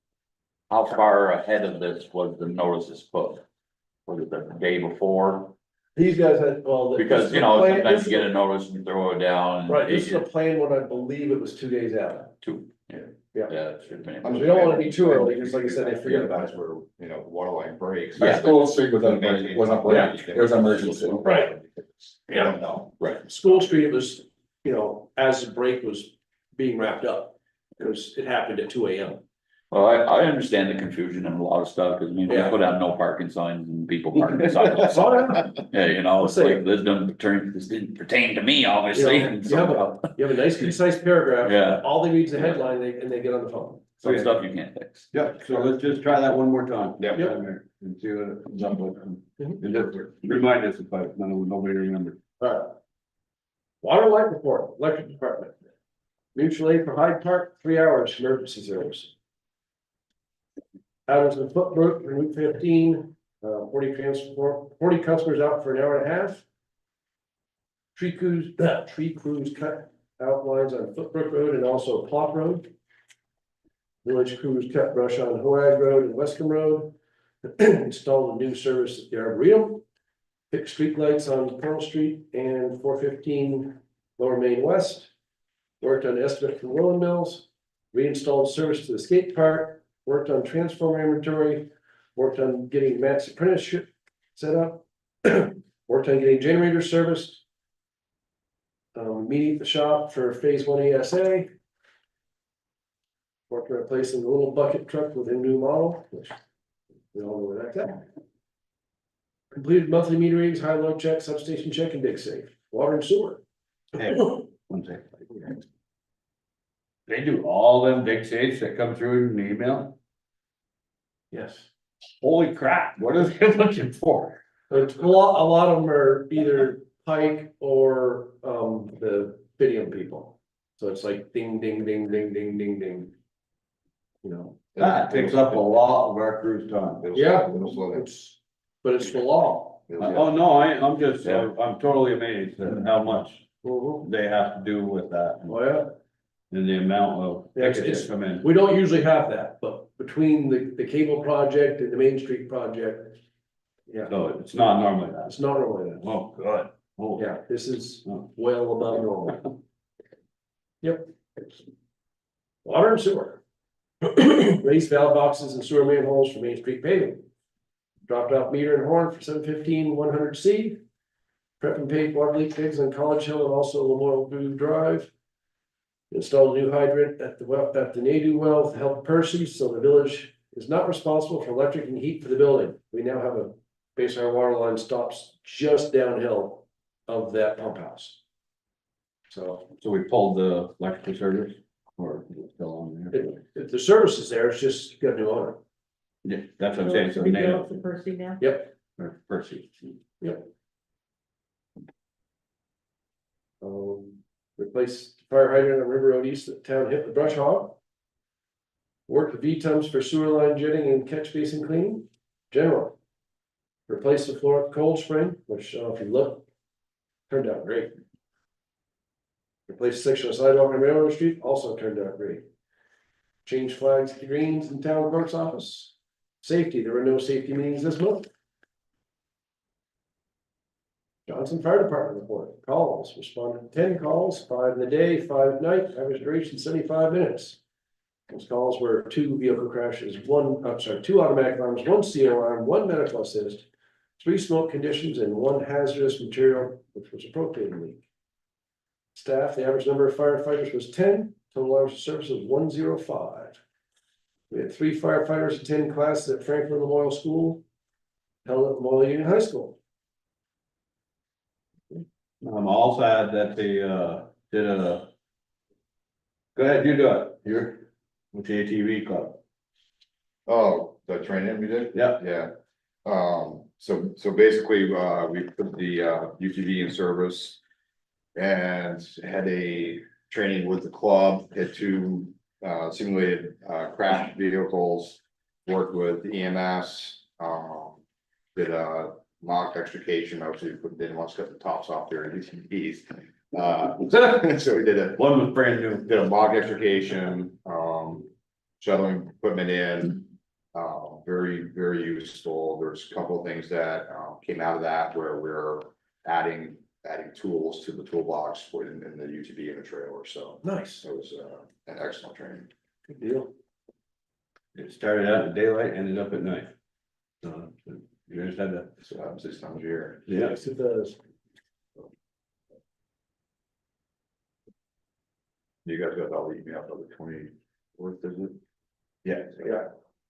Speaker 3: far ahead of this was the notices put? Was it the day before?
Speaker 5: These guys had, well.
Speaker 3: Because, you know, sometimes you get a notice and throw it down. and
Speaker 5: Right, this is a
Speaker 3: it-
Speaker 5: plan when I believe it was 2 days out.
Speaker 3: Two, yeah.
Speaker 5: Yeah.
Speaker 3: Yeah, it should have
Speaker 5: I
Speaker 3: been.
Speaker 5: mean, we don't wanna be too early, because like I said, they forget about
Speaker 2: That's
Speaker 5: it.
Speaker 2: where, you know, water line breaks.
Speaker 6: Our School Street was up, there was emergency.
Speaker 5: Right.
Speaker 2: Yeah, no,
Speaker 6: Right.
Speaker 5: School Street, it was, you know, as the break was being wrapped up, because it happened at 2 AM.
Speaker 3: Well, I understand the confusion and a lot of stuff, cause I mean, we
Speaker 5: Yeah.
Speaker 3: put out no parking signs and people parking signs. Yeah, you know, it's like, this didn't pertain to me, obviously.
Speaker 5: You have a nice concise paragraph.
Speaker 3: Yeah.
Speaker 5: All they need is a headline, and they get on the phone.
Speaker 3: Some stuff you can't fix.
Speaker 1: Yeah, so let's just try that one more time.
Speaker 2: Yep.
Speaker 1: And see what it comes up with, and just remind us if nobody remembers.
Speaker 5: Alright. Water line report, electric department. Mutual aid for Hyde Park, 3 hours emergency service. Adams and Footbrook, Route 15, 40 customers out for an hour and a half. Tree crews cut outlines on Footbrook Road and also Plot Road. Village crews cut brush on Hoag Road and Wescom Road. Installed a new service at the Arboretum. Fixed streetlights on Pearl Street and 415 Lower Main West. Worked on estimate for Willand Mills. Reinstalled service to the skate park. Worked on transformer inventory. Worked on getting Matt's apprenticeship set up. Worked on getting generators serviced. Meeting at the shop for phase 1 ESA. Worked on replacing the little bucket truck with a new model, which we all know where that's at. Completed monthly meter readings, high low check, substation check, and dig safe, water and sewer.
Speaker 1: Hey, one second. They do all them dig safes that come through in the email?
Speaker 5: Yes,
Speaker 1: Holy crap, what are they looking for?
Speaker 5: but a lot of them are either Pike or, the Fidium people. So it's like ding, ding, ding, ding, ding, ding, ding. You know,
Speaker 1: That takes up a lot of our crew's time.
Speaker 5: yeah,
Speaker 2: It'll slow down.
Speaker 5: but it's the law.
Speaker 1: Oh, no, I'm just, I'm totally amazed at how much
Speaker 5: Mhm.
Speaker 1: they have to do with that
Speaker 5: Oh, yeah.
Speaker 1: and the amount of
Speaker 5: Yeah,
Speaker 1: tickets that come in.
Speaker 5: We don't usually have that, but between the cable project and the Main Street project. Yeah,
Speaker 1: So it's not normally that.
Speaker 5: it's not really that.
Speaker 1: Oh, good. Oh,
Speaker 5: Yeah, this is well above normal. Yep. Water and sewer. Raised valve boxes and sewer manholes for Main Street paving. Dropped off meter and horn for 715-100C. Prep and pave water leak digs on College Hill and also Lamoille View Drive. Installed a new hydrant at the Nadu well to help Percy, so the village is not responsible for electric and heat for the building. We now have basically our water line stops just downhill of that pump house. So
Speaker 1: So we pulled the electrical service or is it still on there?
Speaker 5: if the service is there, it's just got a new owner.
Speaker 1: Yeah, that's what I'm saying. So
Speaker 4: We
Speaker 1: they
Speaker 4: go up to Percy now?
Speaker 5: Yep.
Speaker 1: or Percy.
Speaker 5: Replaced fire hydrant on River Road East at Town Hip, the brush hog. Worked the V-tums for sewer line jetting and catch basin cleaning, general. Replaced the floor at Cold Spring, which, if you look, turned out great. Replaced a section of sidewalk on Railroad Street, also turned out great. Changed flags to greens in town clerk's office. Safety, there were no safety meetings this month. Johnson Fire Department report, calls, responded to 10 calls, 5 in the day, 5 at night, average duration 75 minutes. Those calls were 2 vehicle crashes, 2 automatic alarms, 1 CO alarm, 1 medical assist, 3 smoke conditions, and 1 hazardous material, which was a propane leak. Staff, the average number of firefighters was 10, total hours of service was 105. We had 3 firefighters attend classes at Franklin Memorial School, held at Memorial Union High School.
Speaker 1: I'm all sad that they, did a. Go ahead, you do it, you're with the ATV club,
Speaker 2: Oh, the training we did?
Speaker 1: yeah,
Speaker 2: Yeah. So basically, we put the UTV in service. And had a training with the club, had 2 simulated crash vehicles. Worked with EMS, did a mock extrication, obviously, didn't want to cut the tops off their UTVs. So we did
Speaker 1: one was brand new.
Speaker 2: a mock extrication, shuttling equipment in. Very, very useful. There's a couple of things that came out of that where we're adding tools to the toolbox in the UTV and the trailer, so
Speaker 5: Nice,
Speaker 2: it was an excellent training.
Speaker 5: good deal.
Speaker 1: It started out in daylight, ended up at night. You guys had that,
Speaker 2: So that was 6 times a year.
Speaker 1: yeah,
Speaker 5: Yes, it does.
Speaker 2: You guys got all the email for the 24th, is it?
Speaker 1: yeah,
Speaker 5: Yeah,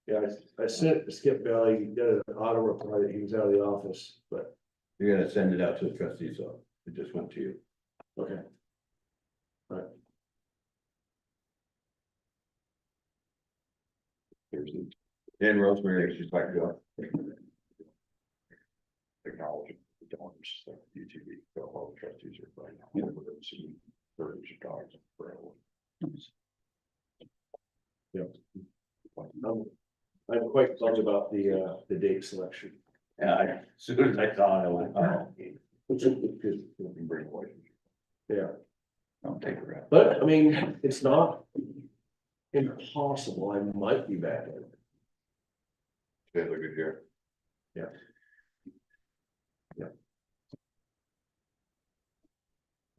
Speaker 5: yeah, I sent Skip Valley, he got an auto reply that he was out of the office, but,
Speaker 1: you gotta send it out to the trustees, so it just went to you.
Speaker 5: okay.
Speaker 1: And Rosemary, she's like, go.
Speaker 2: Technology, the donors, like UTV, so all the trustees are right now. We're gonna see birds, dogs, and forever.
Speaker 5: I'm quite bummed about the date selection.
Speaker 1: Yeah, as soon as I saw it, I went, oh.
Speaker 2: Because we can bring away.
Speaker 5: Yeah,
Speaker 3: Don't take her out.
Speaker 5: but I mean, it's not impossible, I might be back in.
Speaker 2: It's a good year.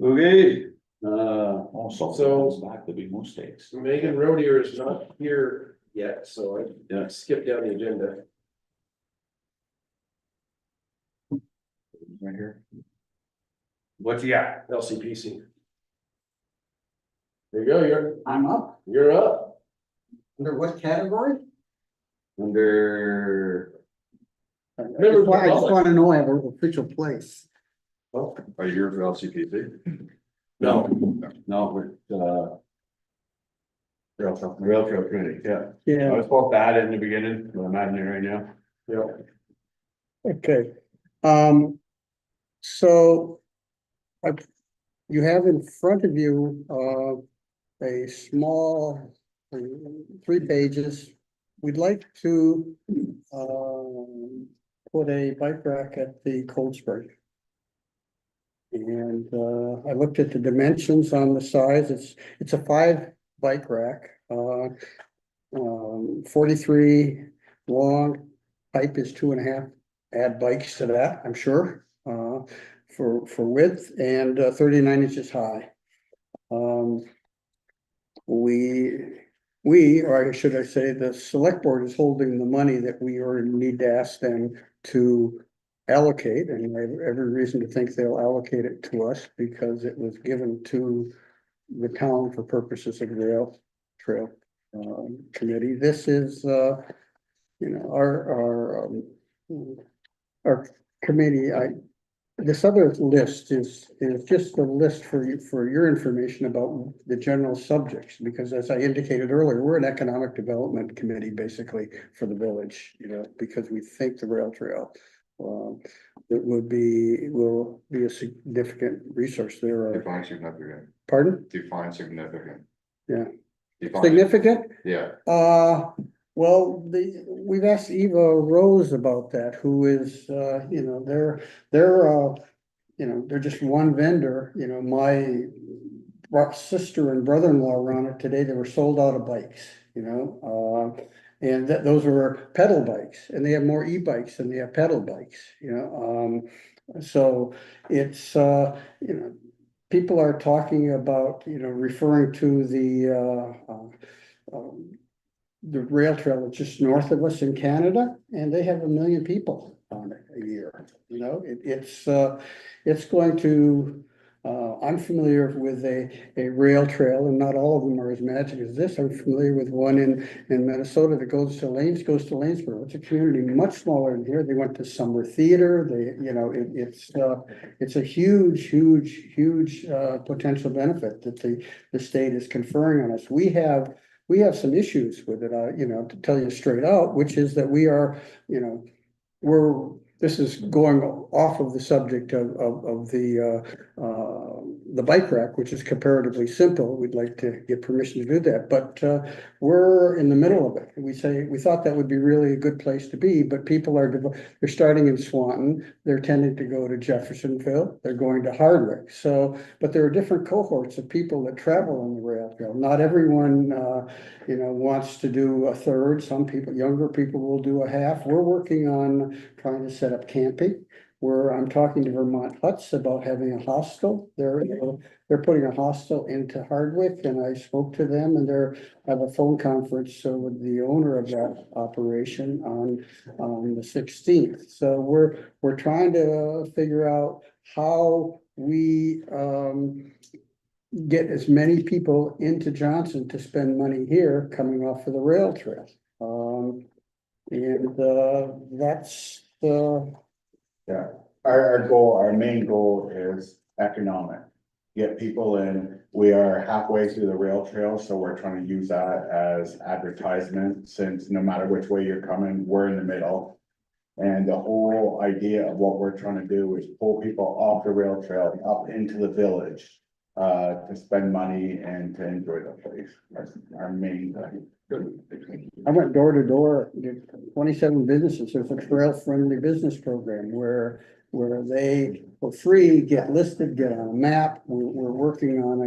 Speaker 1: Okay,
Speaker 3: Also,
Speaker 5: So-
Speaker 3: back to be more states.
Speaker 5: Megan Rodier is not here yet, so I
Speaker 1: Yeah.
Speaker 5: skipped down the agenda.
Speaker 2: Right here.
Speaker 1: what you got?
Speaker 5: LCPC. There you go,
Speaker 7: I'm up.
Speaker 5: you're up.
Speaker 7: Under what category?
Speaker 1: Under,
Speaker 7: I just want to know I have an official place.
Speaker 5: Well,
Speaker 2: Are you here for LCPC?
Speaker 5: no,
Speaker 1: no, we're,
Speaker 2: Rail trail.
Speaker 1: rail trail committee, yeah. I was supposed to add it in the beginning, but I'm adding it right now.
Speaker 5: yeah,
Speaker 7: Okay, so. You have in front of you, a small, 3 pages. We'd like to, put a bike rack at the Cold Spring. And, I looked at the dimensions on the size, it's a 5 bike rack, 43 long, height is 2.5, add bikes to that, I'm sure, for width, and 39 inches high. Or should I say, the select board is holding the money that we already need to ask them to allocate, and I have every reason to think they'll allocate it to us because it was given to the town for purposes of rail trail committee. This is, our committee. This other list is just a list for you, for your information about the general subjects, because as I indicated earlier, we're an economic development committee basically for the village, because we think the rail trail will be a significant resource. There are,
Speaker 2: Define significant.
Speaker 7: pardon?
Speaker 2: Define significant.
Speaker 7: Yeah.
Speaker 2: Define-
Speaker 7: Significant?
Speaker 2: Yeah,
Speaker 7: Well, we've asked Eva Rose about that, who is, they're just one vendor, my sister and brother-in-law were on it today, they were sold out of bikes, and those were pedal bikes, and they have more e-bikes than they have pedal bikes, So it's, you know, people are talking about, you know, referring to the rail trail that's just north of us in Canada, and they have 1 million people on it a year. You know, it's going to, I'm familiar with a rail trail, and not all of them are as magic as this. I'm familiar with one in Minnesota that goes to Lanesboro. It's a community much smaller than here. They went to summer theater. It's a huge potential benefit that the state is conferring on us. We have some issues with it, you know, to tell you straight out, which is that we are, you know, this is going off of the subject of the bike rack, which is comparatively simple. We'd like to get permission to do that, but we're in the middle of it. We thought that would be really a good place to be, but people they're starting in Swanton, they're tending to go to Jeffersonville, they're going to Hardwick. So, but there are different cohorts of people that travel on the rail trail. Not everyone, you know, wants to do a third. Some people, younger people, will do a half. We're working on trying to set up camping, where I'm talking to Vermont Huts about having a hostel. They're putting a hostel into Hardwick, and I spoke to them, and I have a phone conference with the owner of that operation on the 16th. So we're trying to figure out how we get as many people into Johnson to spend money here coming off of the rail trail. That's
Speaker 6: Yeah, our main goal is economic. Get people in, we are halfway through the rail trail, so we're trying to use that as advertisement, since no matter which way you're coming, we're in the middle. And the whole idea of what we're trying to do is pull people off the rail trail up into the village. To spend money and to enjoy the place. That's our main thing.
Speaker 7: I went door to door, did 27 businesses. There's a trail friendly business program where they for free get listed, get on a map. We're working on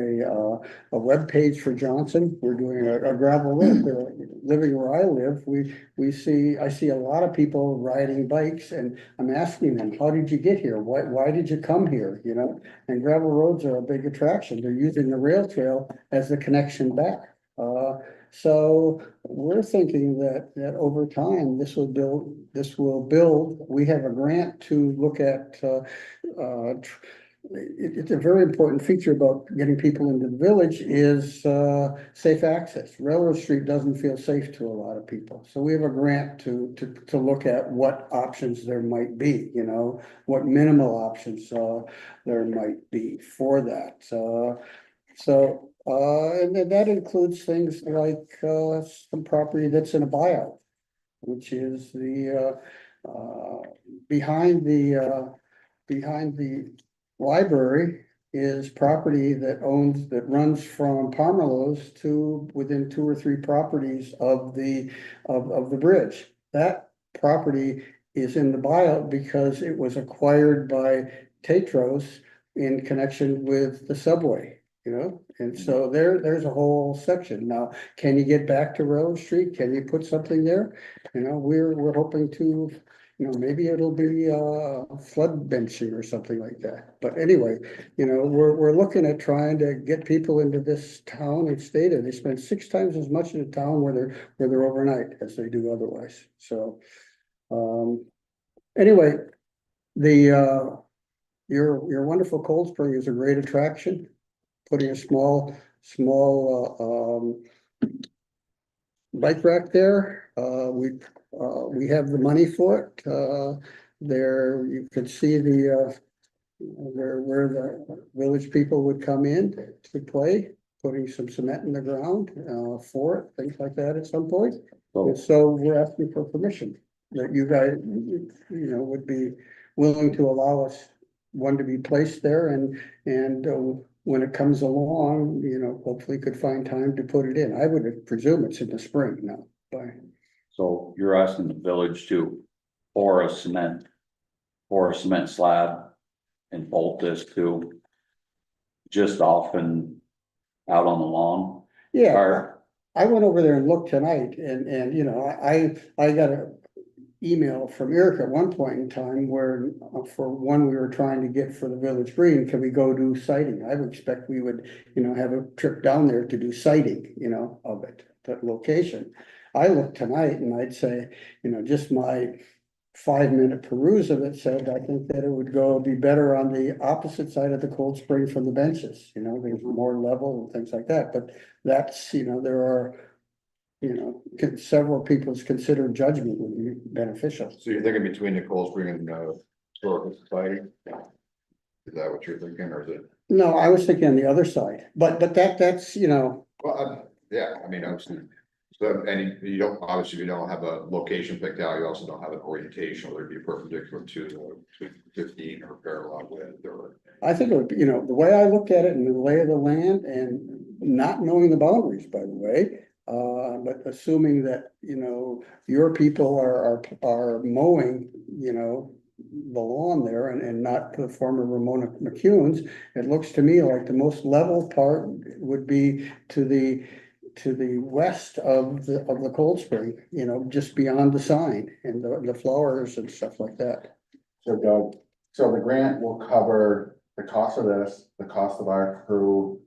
Speaker 7: a web page for Johnson. We're doing a gravel road. Living where I live, I see a lot of people riding bikes, and I'm asking them, how did you get here? Why did you come here? You know, and gravel roads are a big attraction. They're using the rail trail as the connection back. So we're thinking that over time, this will build. We have a grant to look at, it's a very important feature about getting people into the village is, safe access. Railroad Street doesn't feel safe to a lot of people. So we have a grant to look at what options there might be, you know, what minimal options, there might be for that. And then that includes things like some property that's in a buyout, which is behind the library is property that runs from Pomerleau's to within 2 or 3 properties of the bridge. That property is in the buyout because it was acquired by Tetros in connection with the subway. You know, and so there's a whole section. Now, can you get back to Railroad Street? Can you put something there? You know, we're hoping to, you know, maybe it'll be flood benching or something like that. But anyway, you know, we're looking at trying to get people into this town and state, and they spend 6 times as much in the town where they're overnight as they do otherwise. So anyway, your wonderful Cold Spring is a great attraction. Putting a small bike rack there. We have the money for it. There you could see where the village people would come in to play, putting some cement in the ground for it, things like that at some point. So we're asking for permission that you guys, you know, would be willing to allow us one to be placed there, and when it comes along, you know, hopefully could find time to put it in. I would presume it's in the spring now.
Speaker 3: So you're asking the village to pour a cement slab and bolt this to just off and out on the lawn?
Speaker 7: Yeah, I went over there and looked tonight, and you know, I got email from Eric at one point in time where for one, we were trying to get for the Village Green, can we go do sighting? I would expect we would, have a trip down there to do sighting, of it, that location. I looked tonight and I'd say, just my 5-minute peruse of it said, I think that it would be better on the opposite side of the Cold Spring from the benches, there's more level and things like that, but that's, there are, several people's considered judgment would be beneficial.
Speaker 6: So you're thinking between the Cold Spring and Historical Society? Is that what you're thinking, or is it?
Speaker 7: No, I was thinking on the other side, but that's,
Speaker 6: Well, yeah, I mean, obviously, so, and you don't, obviously, you don't have a location picked out, you also don't have an orientation, whether it be perpendicular to the 15 or parallel with, or.
Speaker 7: I think it would be, the way I look at it and the lay of the land and not knowing the boundaries, by the way. But assuming that, your people are mowing, the lawn there and not the former Ramona McCune's, it looks to me like the most level part would be to the west of the Cold Spring, just beyond the sign and the flowers and stuff like that.
Speaker 6: So Doug, so the grant will cover the cost of this, the cost of our crew.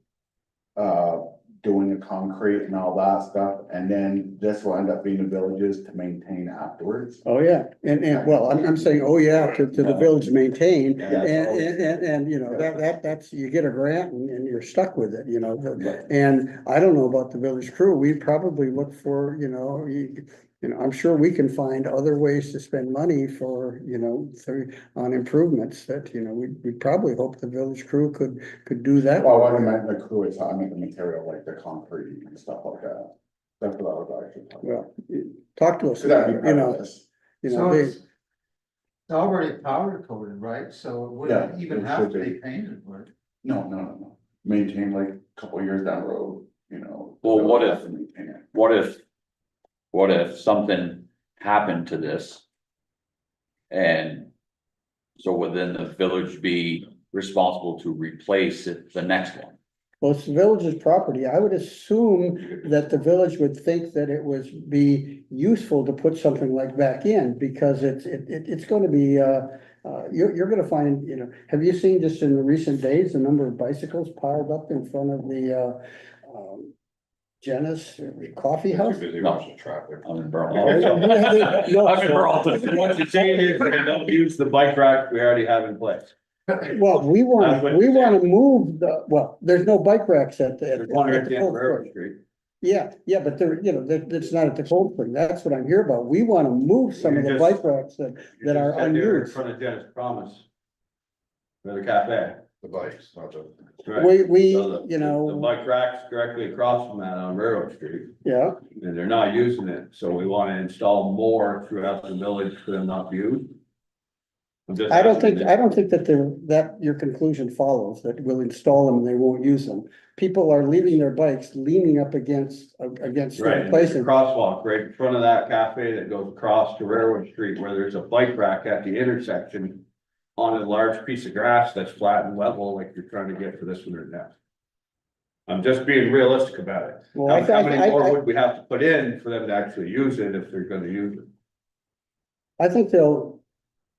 Speaker 6: Doing the concrete and all that stuff, and then this will end up being the villages to maintain afterwards.
Speaker 7: Oh, yeah, and well, I'm saying, oh, yeah, to the village maintain,
Speaker 1: Yeah,
Speaker 7: and that's, you get a grant and you're stuck with it, and I don't know about the village crew, we probably look for, I'm sure we can find other ways to spend money for, on improvements that, we'd probably hope the village crew could do that.
Speaker 6: Well, what I meant the crew is, I meant the material, like the concrete and stuff like that. That's what I was actually talking about.
Speaker 7: Well, talk to us,
Speaker 6: So that'd be part of this.
Speaker 8: So
Speaker 7: they,
Speaker 8: it's already powder coated, right? So it wouldn't
Speaker 6: Yeah,
Speaker 8: even
Speaker 6: it
Speaker 8: have
Speaker 6: should
Speaker 8: to
Speaker 6: be.
Speaker 8: be painted, would it?
Speaker 6: No. Maintain like a couple of years down the road,
Speaker 3: Well, what
Speaker 6: they'll
Speaker 3: if-
Speaker 6: have to maintain it.
Speaker 3: What if something happened to this? And so would then the village be responsible to replace it, the next one?
Speaker 7: well, it's the village's property. I would assume that the village would think that it would be useful to put something like back in, because it's gonna be, you're gonna find, have you seen just in the recent days, the number of bicycles piled up in front of the, Jennison Coffee House?
Speaker 6: Too busy
Speaker 3: No.
Speaker 6: watching traffic.
Speaker 3: I'm in
Speaker 7: Oh,
Speaker 3: Vermont.
Speaker 7: No,
Speaker 3: I'm in Vermont.
Speaker 1: Once the changes, they don't use the bike rack we already have in place.
Speaker 7: well, we
Speaker 1: That's
Speaker 7: want,
Speaker 1: what
Speaker 7: we
Speaker 1: you're
Speaker 7: wanna move there's no bike racks at the.
Speaker 1: There's one right
Speaker 7: at
Speaker 1: at the end of
Speaker 7: Cold
Speaker 1: Railroad
Speaker 7: Spring.
Speaker 1: Street.
Speaker 7: Yeah, but it's not at the Cold Spring. That's what I'm here about. We wanna move some of the
Speaker 1: You
Speaker 7: bike
Speaker 1: just-
Speaker 7: racks that
Speaker 1: You
Speaker 7: are
Speaker 1: just said they were in
Speaker 7: unused.
Speaker 1: front of Dennis Promise. For the cafe.
Speaker 6: The bikes, not the.
Speaker 1: Right.
Speaker 7: We,
Speaker 1: So the bike rack's directly across from that on Railroad Street,
Speaker 7: yeah,
Speaker 1: and they're not using it, so we wanna install more throughout the village for them not to use. I'm just
Speaker 7: I don't
Speaker 1: asking
Speaker 7: think that your conclusion follows, that we'll install them and they won't use them. People are leaving their bikes leaning up against
Speaker 1: Right,
Speaker 7: the
Speaker 1: and there's a
Speaker 7: places.
Speaker 1: crosswalk right in front of that cafe that goes across to Railroad Street, where there's a bike rack at the intersection. On a large piece of grass that's flat and level, like you're trying to get for this one right now. I'm just being realistic about it.
Speaker 7: Well, I
Speaker 1: How many more
Speaker 7: think,
Speaker 1: would we have to put in for them to actually use it if they're gonna use it?
Speaker 7: I think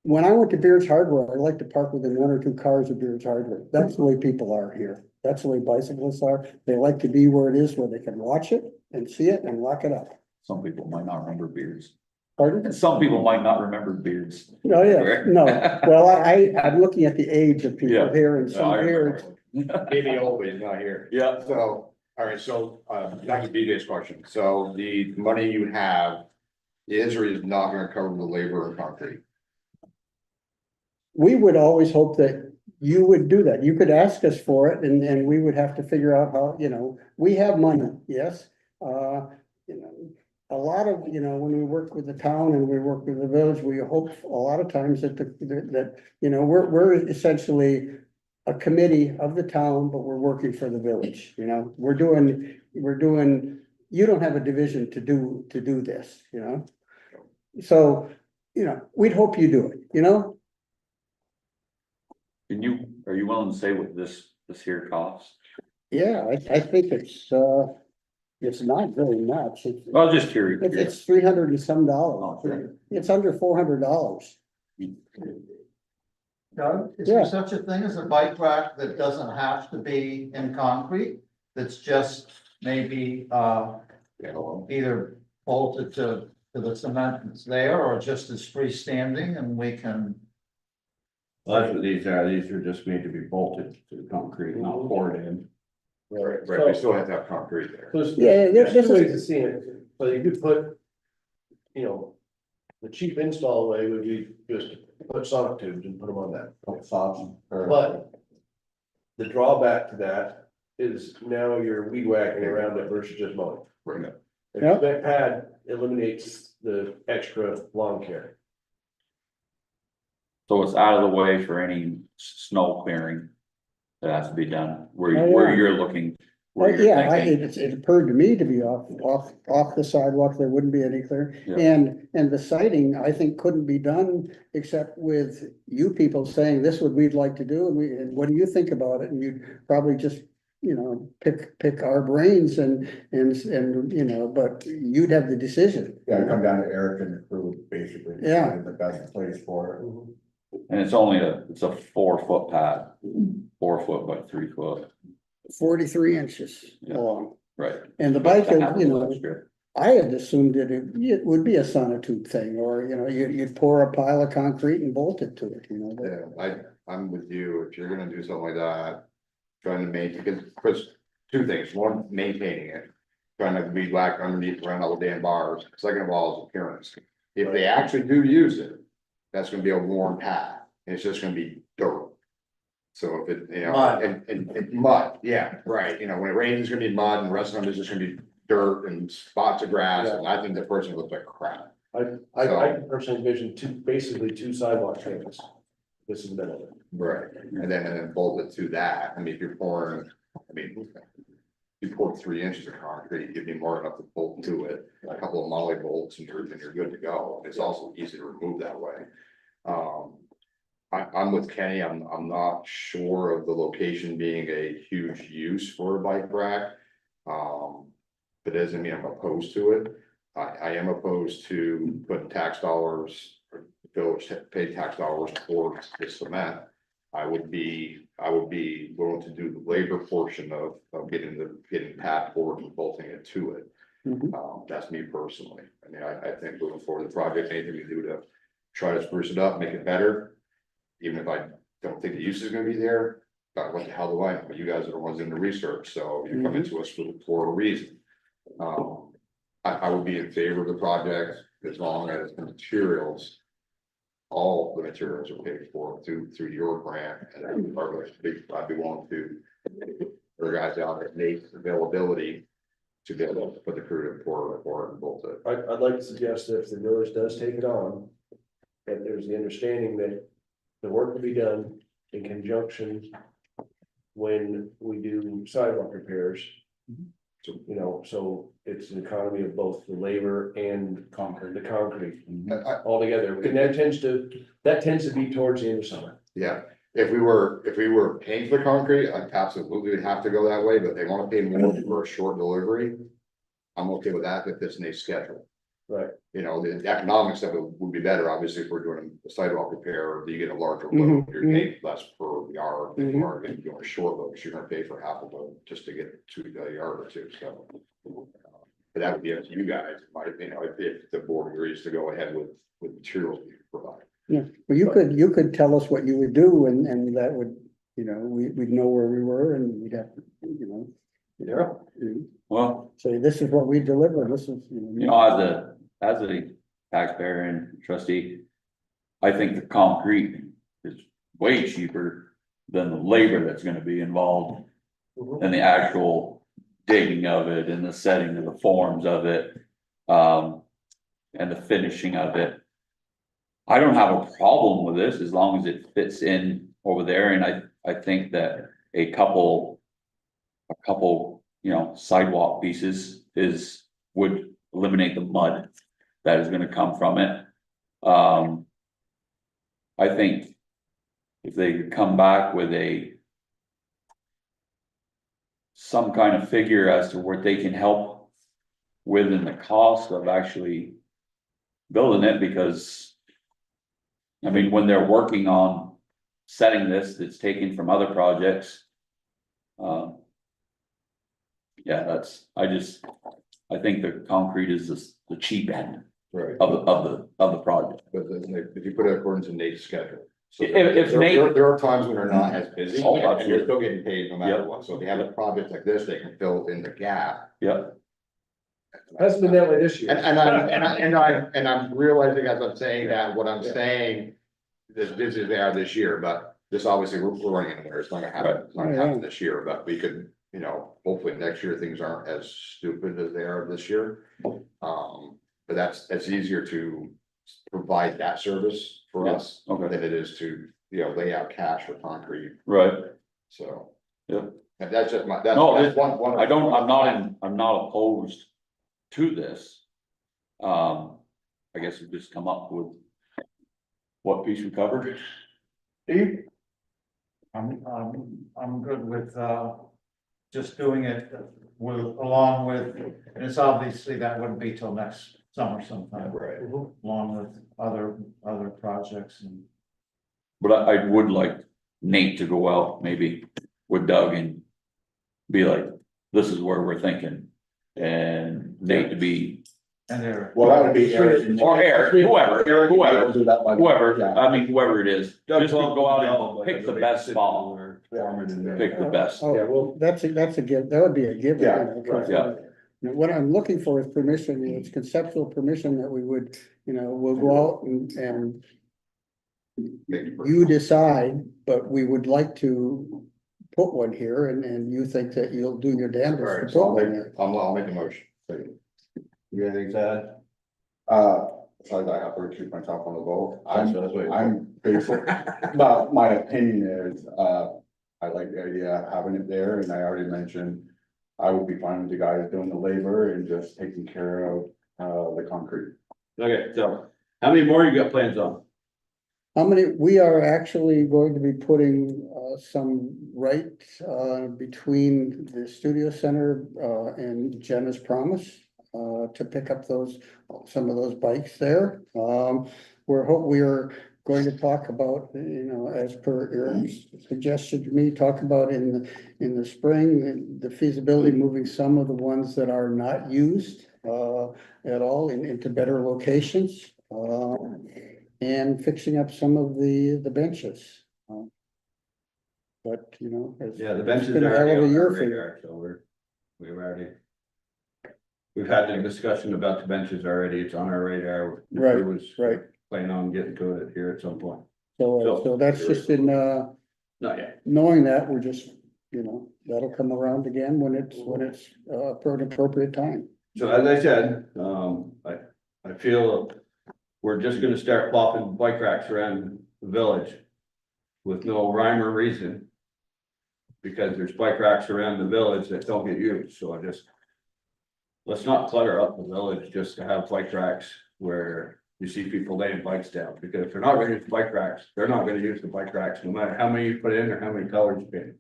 Speaker 7: when I went to Beard's Hardware, I like to park within 1 or 2 cars of Beard's Hardware. That's the way people are here. That's the way bicyclists are. They like to be where it is, where they can watch it and see it and lock it up.
Speaker 3: Some people might not remember beards.
Speaker 7: Pardon?
Speaker 3: And some people might not remember beards.
Speaker 7: Oh, yeah, no. Well, I'm looking at the age of people
Speaker 3: Yeah.
Speaker 7: here and
Speaker 3: No,
Speaker 7: some
Speaker 3: I
Speaker 7: here.
Speaker 3: remember.
Speaker 6: Maybe old, but he's not here.
Speaker 3: Yeah,
Speaker 6: So, all right, so, back to BJ's question. So the money you have is or is not gonna cover the labor and concrete?
Speaker 7: We would always hope that you would do that. You could ask us for it and we would have to figure out how, we have money, yes. A lot of, when we work with the town and we work with the village, we hope a lot of times that we're essentially a committee of the town, but we're working for the village, we're doing, you don't have a division to do this, So, we'd hope you do it,
Speaker 3: are you willing to say what this here costs?
Speaker 7: Yeah, I think it's, It's not very much.
Speaker 3: Well, just curious.
Speaker 7: It's $300 and some
Speaker 3: Oh, sure.
Speaker 7: dollars. It's under $400.
Speaker 8: Doug, is
Speaker 7: Yeah.
Speaker 8: there such a thing as a bike rack that doesn't have to be in concrete? That's just maybe, either bolted to the cement that's there, or just is freestanding and we can.
Speaker 1: Well, that's what these are just made to be bolted to the concrete, not poured in.
Speaker 6: Right, right, we still have to have concrete there.
Speaker 5: There's
Speaker 7: Yeah,
Speaker 5: there's
Speaker 7: this
Speaker 5: two
Speaker 7: is-
Speaker 5: ways to see it, so you could put, you know, the cheap install way would be just put sonic tubes and put them on that. But the drawback to that is now you're weed whacking around it versus just mowing.
Speaker 6: Right.
Speaker 5: The
Speaker 7: Yep.
Speaker 5: cement pad eliminates the extra lawn care.
Speaker 3: So it's out of the way for any snow clearing that has to be done,
Speaker 7: Oh,
Speaker 3: where
Speaker 7: yeah.
Speaker 3: you're looking. Where you're
Speaker 7: Yeah,
Speaker 3: thinking.
Speaker 7: it occurred to me to be off the sidewalk, there wouldn't be any clear.
Speaker 3: Yeah.
Speaker 7: And the siding, I think, couldn't be done except with you people saying, this is what we'd like to do, and what do you think about it? And you'd probably just, you know, pick our brains and, you know, but you'd have the decision.
Speaker 6: Yeah, come down to Eric and the crew, basically.
Speaker 7: Yeah.
Speaker 6: find The best place for it.
Speaker 3: And it's only it's a 4-foot pad, 4 foot by 3 foot,
Speaker 7: 43 inches
Speaker 3: Yeah.
Speaker 7: long.
Speaker 3: right?
Speaker 7: And the bike, is, you know,
Speaker 3: Extra.
Speaker 7: I had assumed that it would be a sonotube thing, or, you know, you'd pour a pile of concrete and bolt it to it, you know. but-
Speaker 6: Yeah, I'm with you, if you're gonna do something like that, trying to maintain, because two things, one, maintaining it. Trying to weed whack underneath around all the damn bars, second of all, is appearance. If they actually do use it, that's gonna be a worn path, and it's just gonna be dirt. So if it, you know,
Speaker 8: Mud.
Speaker 6: and mud, yeah, right, you know, when it rains, it's gonna be mud, and the rest of them is just gonna be dirt and spots of grass, and I think the person looks like crap.
Speaker 5: I personally envision basically two sidewalk changes. This is the middle of it.
Speaker 6: Right, and then bolt it to that, I mean, if you're pouring, I mean. You pour 3 inches of concrete, you'd be more enough to bolt to it, a couple of molly bolts and you're good to go, it's also easy to remove that way. I'm with Kenny, I'm not sure of the location being a huge use for a bike rack. But doesn't mean I'm opposed to it, I am opposed to putting tax dollars, or village pay tax dollars towards the cement. I would be willing to do the labor portion of getting pad forward and bolting it to it.
Speaker 7: Mhm.
Speaker 6: That's me personally. I mean, I think moving forward, the project, anything we do to try to spruce it up, make it better. Even if I don't think the use is gonna be there, but what the hell do I know? You guys are the ones in the research, so you're coming to us for a reason. I would be in favor of the project as long as the materials. All the materials are paid for through your grant, and I'd be willing to. The guys out at Nate's availability. To be able to put the crew in for and bolt it.
Speaker 5: I'd like to suggest that if the village does take it on, that there's the understanding that the work will be done in conjunction when we do sidewalk repairs. So, you know, so it's an economy of both the labor and the concrete altogether, and that tends to be towards the end of summer.
Speaker 6: Yeah, if we were paying for the concrete, I absolutely would have to go that way, but they wanna pay more for a short delivery. I'm okay with that if it's in a schedule.
Speaker 5: Right.
Speaker 6: You know, the economics of it would be better, obviously, if we're doing a sidewalk repair, you get a larger
Speaker 7: Mhm,
Speaker 6: load, you're paying less per yard. If you
Speaker 7: Mhm.
Speaker 6: are doing a short load, so you're gonna pay for half a load just to get to a yard or two, so. But that would be up to you guys, if the board agrees to go ahead with materials we provide.
Speaker 7: Yeah, well, you could tell us what you would do and that would, you know, we'd know where we were and we'd have, you know.
Speaker 5: Yeah.
Speaker 3: Well,
Speaker 7: Say, this is what we deliver, this is, you
Speaker 3: you
Speaker 7: know.
Speaker 3: know, as a taxpayer and trustee, I think the concrete is way cheaper than the labor that's gonna be involved. And the actual digging of it and the setting of the forms of it, and the finishing of it. I don't have a problem with this as long as it fits in over there, and I think that a couple, you know, sidewalk pieces would eliminate the mud that is gonna come from it. I think if they could come back with some kind of figure as to where they can help within the cost of actually building it, because I mean, when they're working on setting this, that's taken from other projects. Yeah, I think the concrete is the cheap end
Speaker 6: Right.
Speaker 3: of the project.
Speaker 6: But if you put it according to Nate's schedule. So
Speaker 3: If Nate-
Speaker 6: there are times when they're not as busy,
Speaker 3: Oh,
Speaker 6: and you're
Speaker 3: absolutely.
Speaker 6: still getting paid no matter
Speaker 3: Yep.
Speaker 6: what, so if they have a project like this, they can fill in the gap.
Speaker 3: Yeah,
Speaker 5: Hasn't been that way this year.
Speaker 6: And I'm realizing as I'm saying that, what I'm saying, this busy they are this year, but this obviously, we're running in the winter, it's not gonna happen,
Speaker 3: Right.
Speaker 6: it's not gonna happen this year, but we could, you know, hopefully next year things aren't as stupid as they are this year. But that's easier to provide that service for
Speaker 3: Yeah,
Speaker 6: us
Speaker 3: okay.
Speaker 6: than it is to, you know, lay out cash for concrete,
Speaker 3: right.
Speaker 6: so.
Speaker 3: Yeah.
Speaker 6: And that's just my,
Speaker 3: No,
Speaker 6: that's one.
Speaker 3: I'm not opposed to this. I guess we just come up with what piece we covered.
Speaker 1: Steve?
Speaker 8: I'm good with, just doing it with, along with, and it's obviously that wouldn't be till next summer sometime.
Speaker 6: Right.
Speaker 8: Along with other projects and.
Speaker 3: But I would like Nate to go out maybe with Doug and be like, this is where we're thinking. And Nate to be,
Speaker 8: And there,
Speaker 6: Well, that would be Eric.
Speaker 3: or Eric, whoever,
Speaker 6: Whoever,
Speaker 3: whoever it is, just to go out and pick the best spot,
Speaker 1: Foreman
Speaker 3: pick the best.
Speaker 7: Oh, well, that's a give, that would be a given.
Speaker 6: Yeah,
Speaker 7: you know, 'cause,
Speaker 3: yeah.
Speaker 7: What I'm looking for is permission, it's conceptual permission that we would, you know, we'll go out and you decide, but we would like to put one here and you think that you'll do your damnedest
Speaker 6: Alright,
Speaker 7: to
Speaker 6: so
Speaker 7: put
Speaker 6: I'll
Speaker 7: one
Speaker 6: make,
Speaker 7: there.
Speaker 6: I'll make the motion.
Speaker 1: You got anything to add?
Speaker 6: So I have to recuse myself on the vote.
Speaker 1: That's what I was waiting for.
Speaker 6: I'm basic, but my opinion is, I like the idea of having it there, and I already mentioned. I would be fine with the guys doing the labor and just taking care of, the concrete.
Speaker 1: Okay, so how many more you got plans on?
Speaker 7: How many, we are actually going to be putting some right between the studio center and Jenna's Promise to pick up some of those bikes there. We are going to talk about, you know, as per Eric's suggestion to me, talk about in the spring, the feasibility, moving some of the ones that are not used at all into better locations. And fixing up some of the benches. But, you know.
Speaker 1: Yeah, the benches
Speaker 7: it's been
Speaker 1: are
Speaker 7: a hell
Speaker 1: already
Speaker 7: of a
Speaker 1: on
Speaker 7: year
Speaker 1: our
Speaker 7: for you.
Speaker 1: radar, so we've already. We've had the discussion about the benches already, it's on our radar.
Speaker 7: Right,
Speaker 1: We was
Speaker 7: right.
Speaker 1: Planning on getting to it here at some point,
Speaker 7: So that's just in,
Speaker 1: not yet.
Speaker 7: knowing that, we're just, you know, that'll come around again when it's for an appropriate time.
Speaker 1: So as I said, I feel we're just gonna start plopping bike racks around the village. With no rhyme or reason. Because there's bike racks around the village that don't get used, so I just. Let's not clutter up the village just to have bike racks where you see people laying bikes down, because if they're not gonna use bike racks, they're not gonna use the bike racks, no matter how many you put in or how many colors you paint.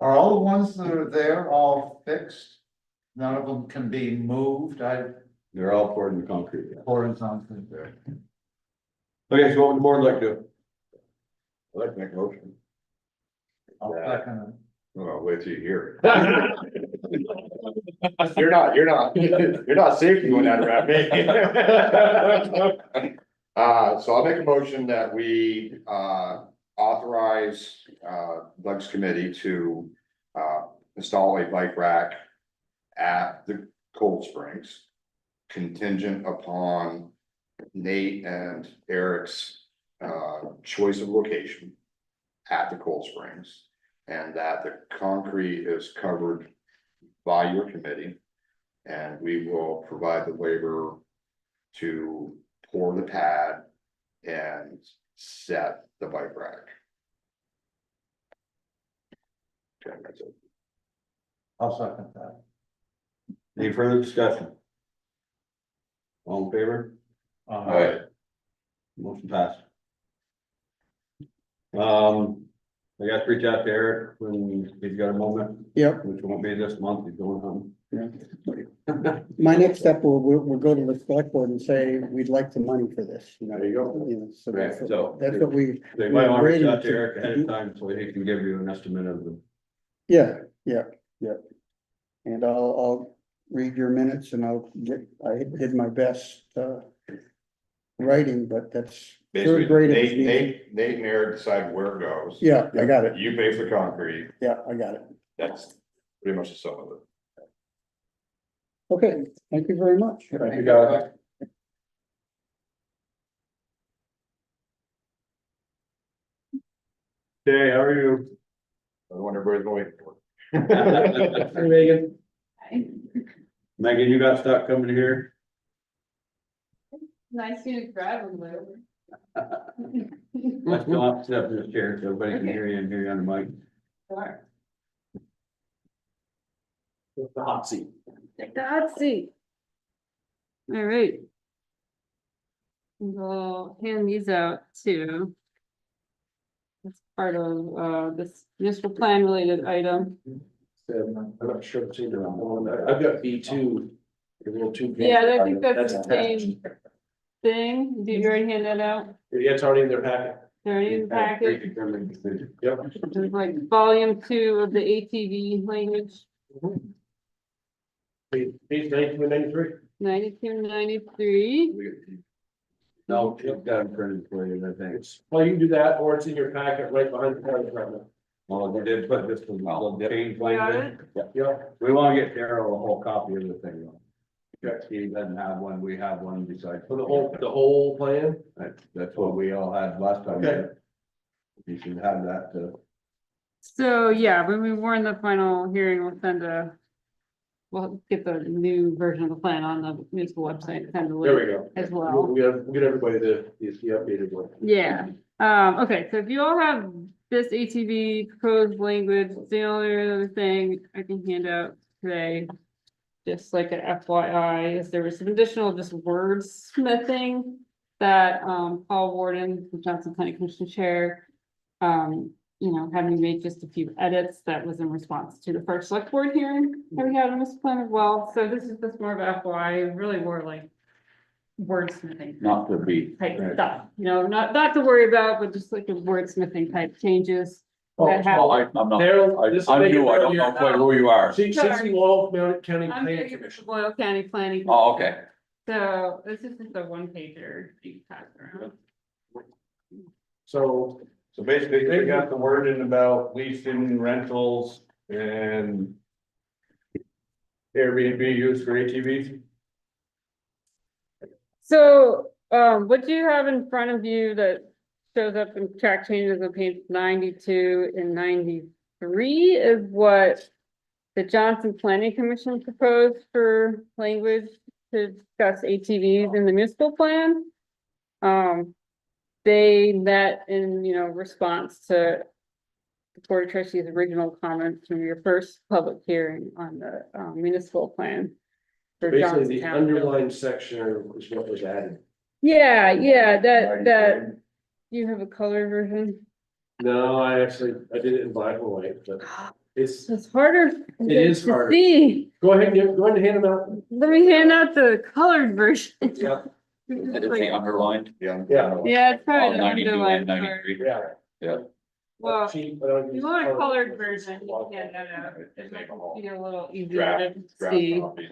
Speaker 8: are all the ones that are there all fixed? None of them can be moved,
Speaker 1: They're all poured in the concrete.
Speaker 8: horizontally.
Speaker 1: Okay, so what would the board like to do?
Speaker 6: I'd like to make a motion.
Speaker 8: I'll second it.
Speaker 6: Well, wait till you hear it. You're not safe doing that around me. So I'll make a motion that we, authorize, Doug's committee to, install a bike rack at the Cold Springs, contingent upon Nate and Eric's, choice of location at the Cold Springs, and that the concrete is covered by your committee, and we will provide the labor to pour the pad and set the bike rack. Okay, that's it.
Speaker 8: I'll second that.
Speaker 1: Any further discussion? All in favor?
Speaker 6: Alright.
Speaker 1: Motion passed. I got to reach out to Eric when he's got a moment,
Speaker 7: Yep,
Speaker 1: which won't be this month, he's going home.
Speaker 7: My next step we'll go to the select board and say, we'd like the money for this, you know.
Speaker 1: There you go.
Speaker 7: So
Speaker 1: Right, so-
Speaker 7: that's what we,
Speaker 1: They might want to reach out to
Speaker 7: Ready to-
Speaker 1: Eric ahead of time so he can give you an estimate of the.
Speaker 7: yeah. And I'll read your minutes and I did my best, writing, but that's.
Speaker 2: Basically,
Speaker 7: third grade is easy.
Speaker 2: Nate and Eric decide where it goes.
Speaker 7: Yeah, I got it.
Speaker 2: You pay for concrete,
Speaker 7: Yeah, I got it.
Speaker 2: that's pretty much the sum of it.
Speaker 7: Okay, thank you very much.
Speaker 1: Thank you, guys. Hey, how are you?
Speaker 2: I wonder where it's going.
Speaker 1: Hey, Megan. Megan, you got stuck coming here?
Speaker 9: Nice to grab them over.
Speaker 1: Let's go up, sit up in this chair so everybody can hear you and hear you on the mic.
Speaker 9: Sure.
Speaker 5: The hot seat.
Speaker 9: Take the hot seat. All right. We'll hand these out too. As part of this municipal plan related item.
Speaker 5: I'm not sure if it's either one. I've got B2. The little two.
Speaker 9: Yeah, I think that's the
Speaker 5: attached.
Speaker 9: same thing. Did you already hand that out?
Speaker 5: Yeah, it's already in their packet.
Speaker 9: They're already in the packet.
Speaker 5: Yep.
Speaker 9: There's like volume 2 of the ATV language,
Speaker 5: Page 1993.
Speaker 9: 9293.
Speaker 1: No, she's got it printed for you, I think.
Speaker 5: It's, well, you can do that, or it's in your packet right behind the fire department.
Speaker 1: Well, we did put this in the change
Speaker 9: Got
Speaker 1: language.
Speaker 9: it?
Speaker 5: Yeah.
Speaker 1: We want to get Darrell a whole copy of the thing. He doesn't have one, we have one besides.
Speaker 5: For the whole plan?
Speaker 1: That's what we all had last time.
Speaker 5: Okay.
Speaker 1: You should have that,
Speaker 9: So, yeah, when we warn the final hearing, we'll get the new version of the plan on the municipal website, send the
Speaker 5: There we
Speaker 9: link
Speaker 5: go.
Speaker 9: as well.
Speaker 5: We'll get everybody the updated one.
Speaker 9: Yeah, okay, so if you all have this ATV proposed language, the only other thing I can hand out today. Just like an FYI, is there was some additional just wordsmithing that Paul Warden, the Johnson Planning Commission Chair. Had me make just a few edits that was in response to the first select board hearing that we had on this plan as well. So this is just more of a FYI, really more like wordsmithing
Speaker 3: Not to be.
Speaker 9: type
Speaker 1: Right.
Speaker 9: stuff, not to worry about, but just like a wordsmithing type changes. that happen.
Speaker 3: I'm not,
Speaker 5: Darrell, this is
Speaker 3: I'm new, I
Speaker 5: Megan
Speaker 3: don't know
Speaker 5: Brown
Speaker 3: quite who you are.
Speaker 5: here. 60 Wall County
Speaker 9: I'm
Speaker 5: Planning
Speaker 9: Megan
Speaker 5: Commission.
Speaker 9: from Loyal County Planning.
Speaker 3: Oh, okay.
Speaker 9: So this is just a one pager you can pass around.
Speaker 5: So,
Speaker 1: So basically, they got the wording about leasing rentals and Airbnb used for ATVs.
Speaker 9: So, what do you have in front of you that shows up in track changes on page 92 and 93 is what the Johnson Planning Commission proposed for language to discuss ATVs in the municipal plan. They met in, response to the Board of Trustees' original comments from your first public hearing on the municipal plan. for
Speaker 5: basically the
Speaker 9: Johnstown.
Speaker 5: underlined section is what was added.
Speaker 9: Yeah, that, you have a color version.
Speaker 5: No, I did it in black and white, but it's,
Speaker 9: It's harder.
Speaker 5: It is
Speaker 9: to
Speaker 5: harder.
Speaker 9: See,
Speaker 5: go ahead and hand them out.
Speaker 9: let me hand out the colored version.
Speaker 5: Yeah.
Speaker 3: And it's the underlined.
Speaker 2: Yeah.
Speaker 9: Yeah, it's probably the
Speaker 3: 92 and
Speaker 9: underlined part.
Speaker 3: 93.
Speaker 5: Yeah.
Speaker 9: Well,
Speaker 5: Cheap, but I don't
Speaker 9: if
Speaker 5: use
Speaker 9: you want a
Speaker 5: color.
Speaker 9: colored version, you can hand that out. It might be a little easier
Speaker 2: Draft-
Speaker 9: to
Speaker 2: draft
Speaker 9: see.
Speaker 2: copies,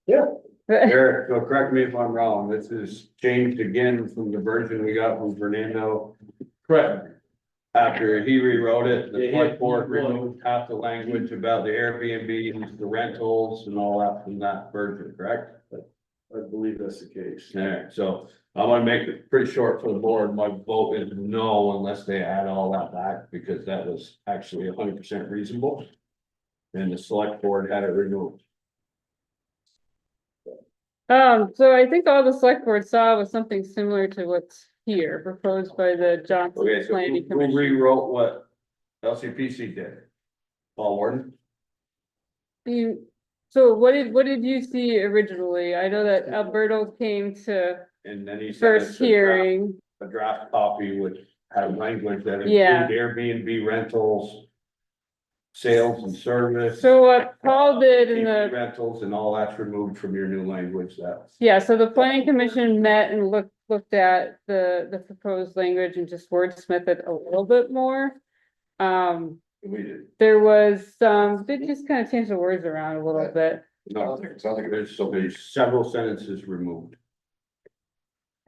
Speaker 5: Yeah,
Speaker 1: Eric, so correct me if I'm wrong, this is changed again from the version we got from Fernando.
Speaker 5: correct.
Speaker 1: After he rewrote it, the
Speaker 5: Yeah, he-
Speaker 1: select board
Speaker 5: he-
Speaker 1: removed half the language about the Airbnb, the rentals and all that from that version, correct?
Speaker 5: I believe that's the case.
Speaker 1: Yeah, so I'm gonna make it pretty short for the board. My vote is no unless they add all that back, because that was actually 100% reasonable. And the select board had it removed.
Speaker 9: So I think all the select board saw was something similar to what's here proposed by the Johnson
Speaker 1: Okay, so
Speaker 9: Planning
Speaker 1: who
Speaker 9: Commission.
Speaker 1: rewrote what LCPC did? Paul Warden?
Speaker 9: So what did you see originally? I know that Alberto came to
Speaker 1: And then he said
Speaker 9: first
Speaker 1: it's a
Speaker 9: hearing.
Speaker 1: draft copy which had language that
Speaker 9: Yeah.
Speaker 1: include Airbnb rentals. sales and service.
Speaker 9: So what Paul did in the,
Speaker 1: Rentals and all that's removed from your new language, that's.
Speaker 9: yeah, so the planning commission met and looked at the proposed language and just wordsmithed it a little bit more.
Speaker 1: We did.
Speaker 9: There was some, they just kind of changed the words around a little bit.
Speaker 1: No, there's several sentences removed.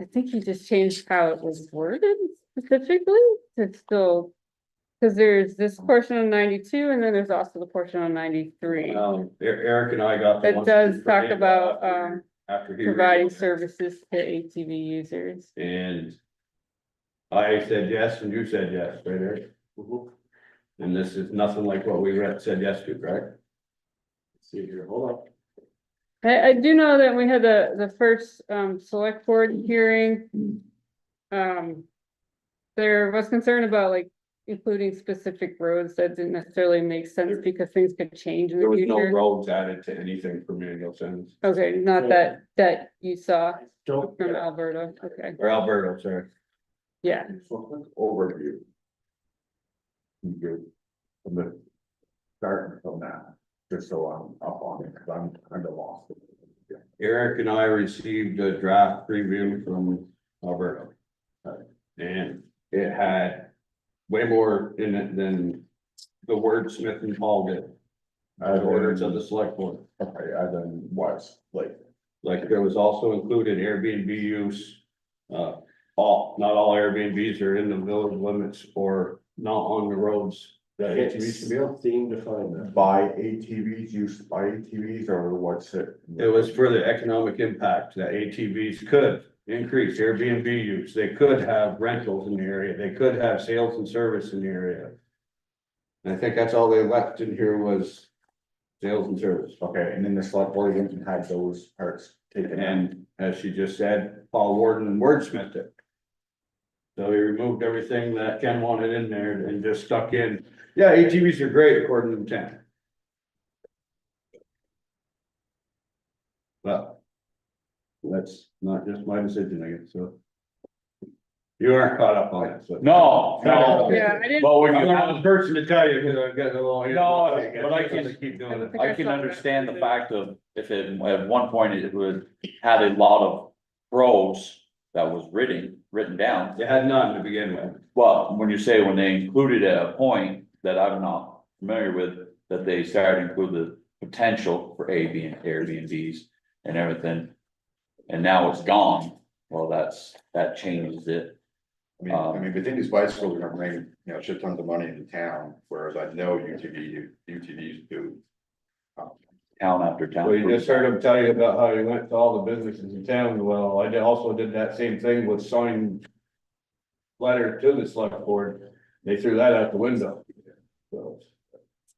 Speaker 9: I think he just changed how it was worded specifically to still. Cause there's this portion on 92 and then there's also the portion on 93.
Speaker 1: Eric and I got. the
Speaker 9: It
Speaker 1: ones
Speaker 9: does
Speaker 1: from
Speaker 9: talk
Speaker 1: him
Speaker 9: about,
Speaker 1: after he
Speaker 9: providing
Speaker 1: read it.
Speaker 9: services to ATV users.
Speaker 1: And I said yes, and you said yes, right, Eric? And this is nothing like what we said yes to, correct?
Speaker 5: Let's see here, hold on.
Speaker 9: I do know that we had the first, select board hearing. There was concern about like including specific roads that didn't necessarily make sense because things could change in
Speaker 1: There
Speaker 9: the
Speaker 1: was no
Speaker 9: future.
Speaker 1: roads added to anything for Manuel Sentence,
Speaker 9: Okay, not that you saw
Speaker 5: Don't,
Speaker 9: from Alberta, okay,
Speaker 1: or Alberta, sorry.
Speaker 9: yeah.
Speaker 6: Overview. Good. From the start until now, just so I'm up on it, because I'm kind of lost.
Speaker 1: Eric and I received a draft preview from Alberta. And it had way more in it than the wordsmith and Paul did. The orders of the select board.
Speaker 6: Okay, as in what's
Speaker 1: Like there was also included Airbnb use. Not all Airbnbs are in the village limits or not on the roads. That ATVs should be on.
Speaker 5: Theme to find that.
Speaker 6: by ATVs, used by ATVs, or what's it?
Speaker 1: It was for the economic impact that ATVs could increase Airbnb use. They could have rentals in the area. They could have sales and service in the area. And I think that's all they left in here was sales and service.
Speaker 6: Okay, and then the select board even had those parts taken in.
Speaker 1: And as she just said, Paul Warden wordsmithed it. So he removed everything that Ken wanted in there and just stuck in, yeah, ATVs are great according to the town. Well, that's not just my decision, I guess, so. You aren't caught up on it, so.
Speaker 3: No, no.
Speaker 9: Yeah, I didn't.
Speaker 3: But when
Speaker 1: I'm
Speaker 3: you
Speaker 1: not the
Speaker 3: have,
Speaker 1: person to tell you, because I've got a little.
Speaker 3: No, but I can-
Speaker 1: Keep doing it.
Speaker 3: I can understand the fact of if it, at one point it would, had a lot of prose that was written down.
Speaker 1: It had none to begin with.
Speaker 3: Well, when you say when they included at a point that I'm not familiar with, that they started to include the potential for Airbnbs and everything. And now it's gone. Well, that changes it.
Speaker 2: I mean, but these bicycles are gonna bring, shit tons of money into town, whereas I know UTVs do.
Speaker 3: Town after town.
Speaker 1: Well, you just heard him tell you about how he went to all the businesses in town. Well, I also did that same thing with signed letter to the select board. They threw that out the window. So,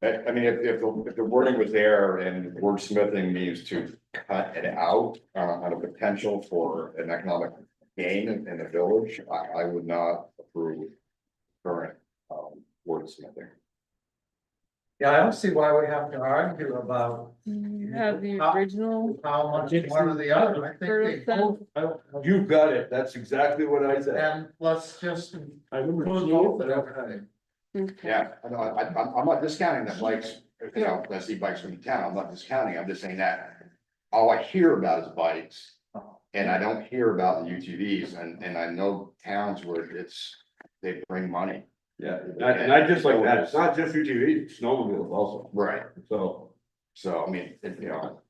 Speaker 2: I mean, if the wording was there and wordsmithing means to cut it out, on a potential for an economic gain in the village, I would not approve current, wordsmithing.
Speaker 8: Yeah, I don't see why we have to argue about
Speaker 9: You have the original.
Speaker 8: how much one or the other. I think they both,
Speaker 1: you got it. That's exactly what I said.
Speaker 8: and let's just.
Speaker 5: I remember
Speaker 8: Close
Speaker 5: seeing
Speaker 8: off
Speaker 5: it,
Speaker 8: the-
Speaker 5: but I-
Speaker 9: Okay.
Speaker 2: Yeah, I know, I'm not discounting that bikes, I see bikes from town, I'm not discounting, I'm just saying that. All I hear about is bikes, and I don't hear about the UTVs, and I know towns where they bring money.
Speaker 1: Yeah, and I just like that. It's not just UTVs, snowmobiles also.
Speaker 2: Right.
Speaker 1: So,
Speaker 2: So, I mean,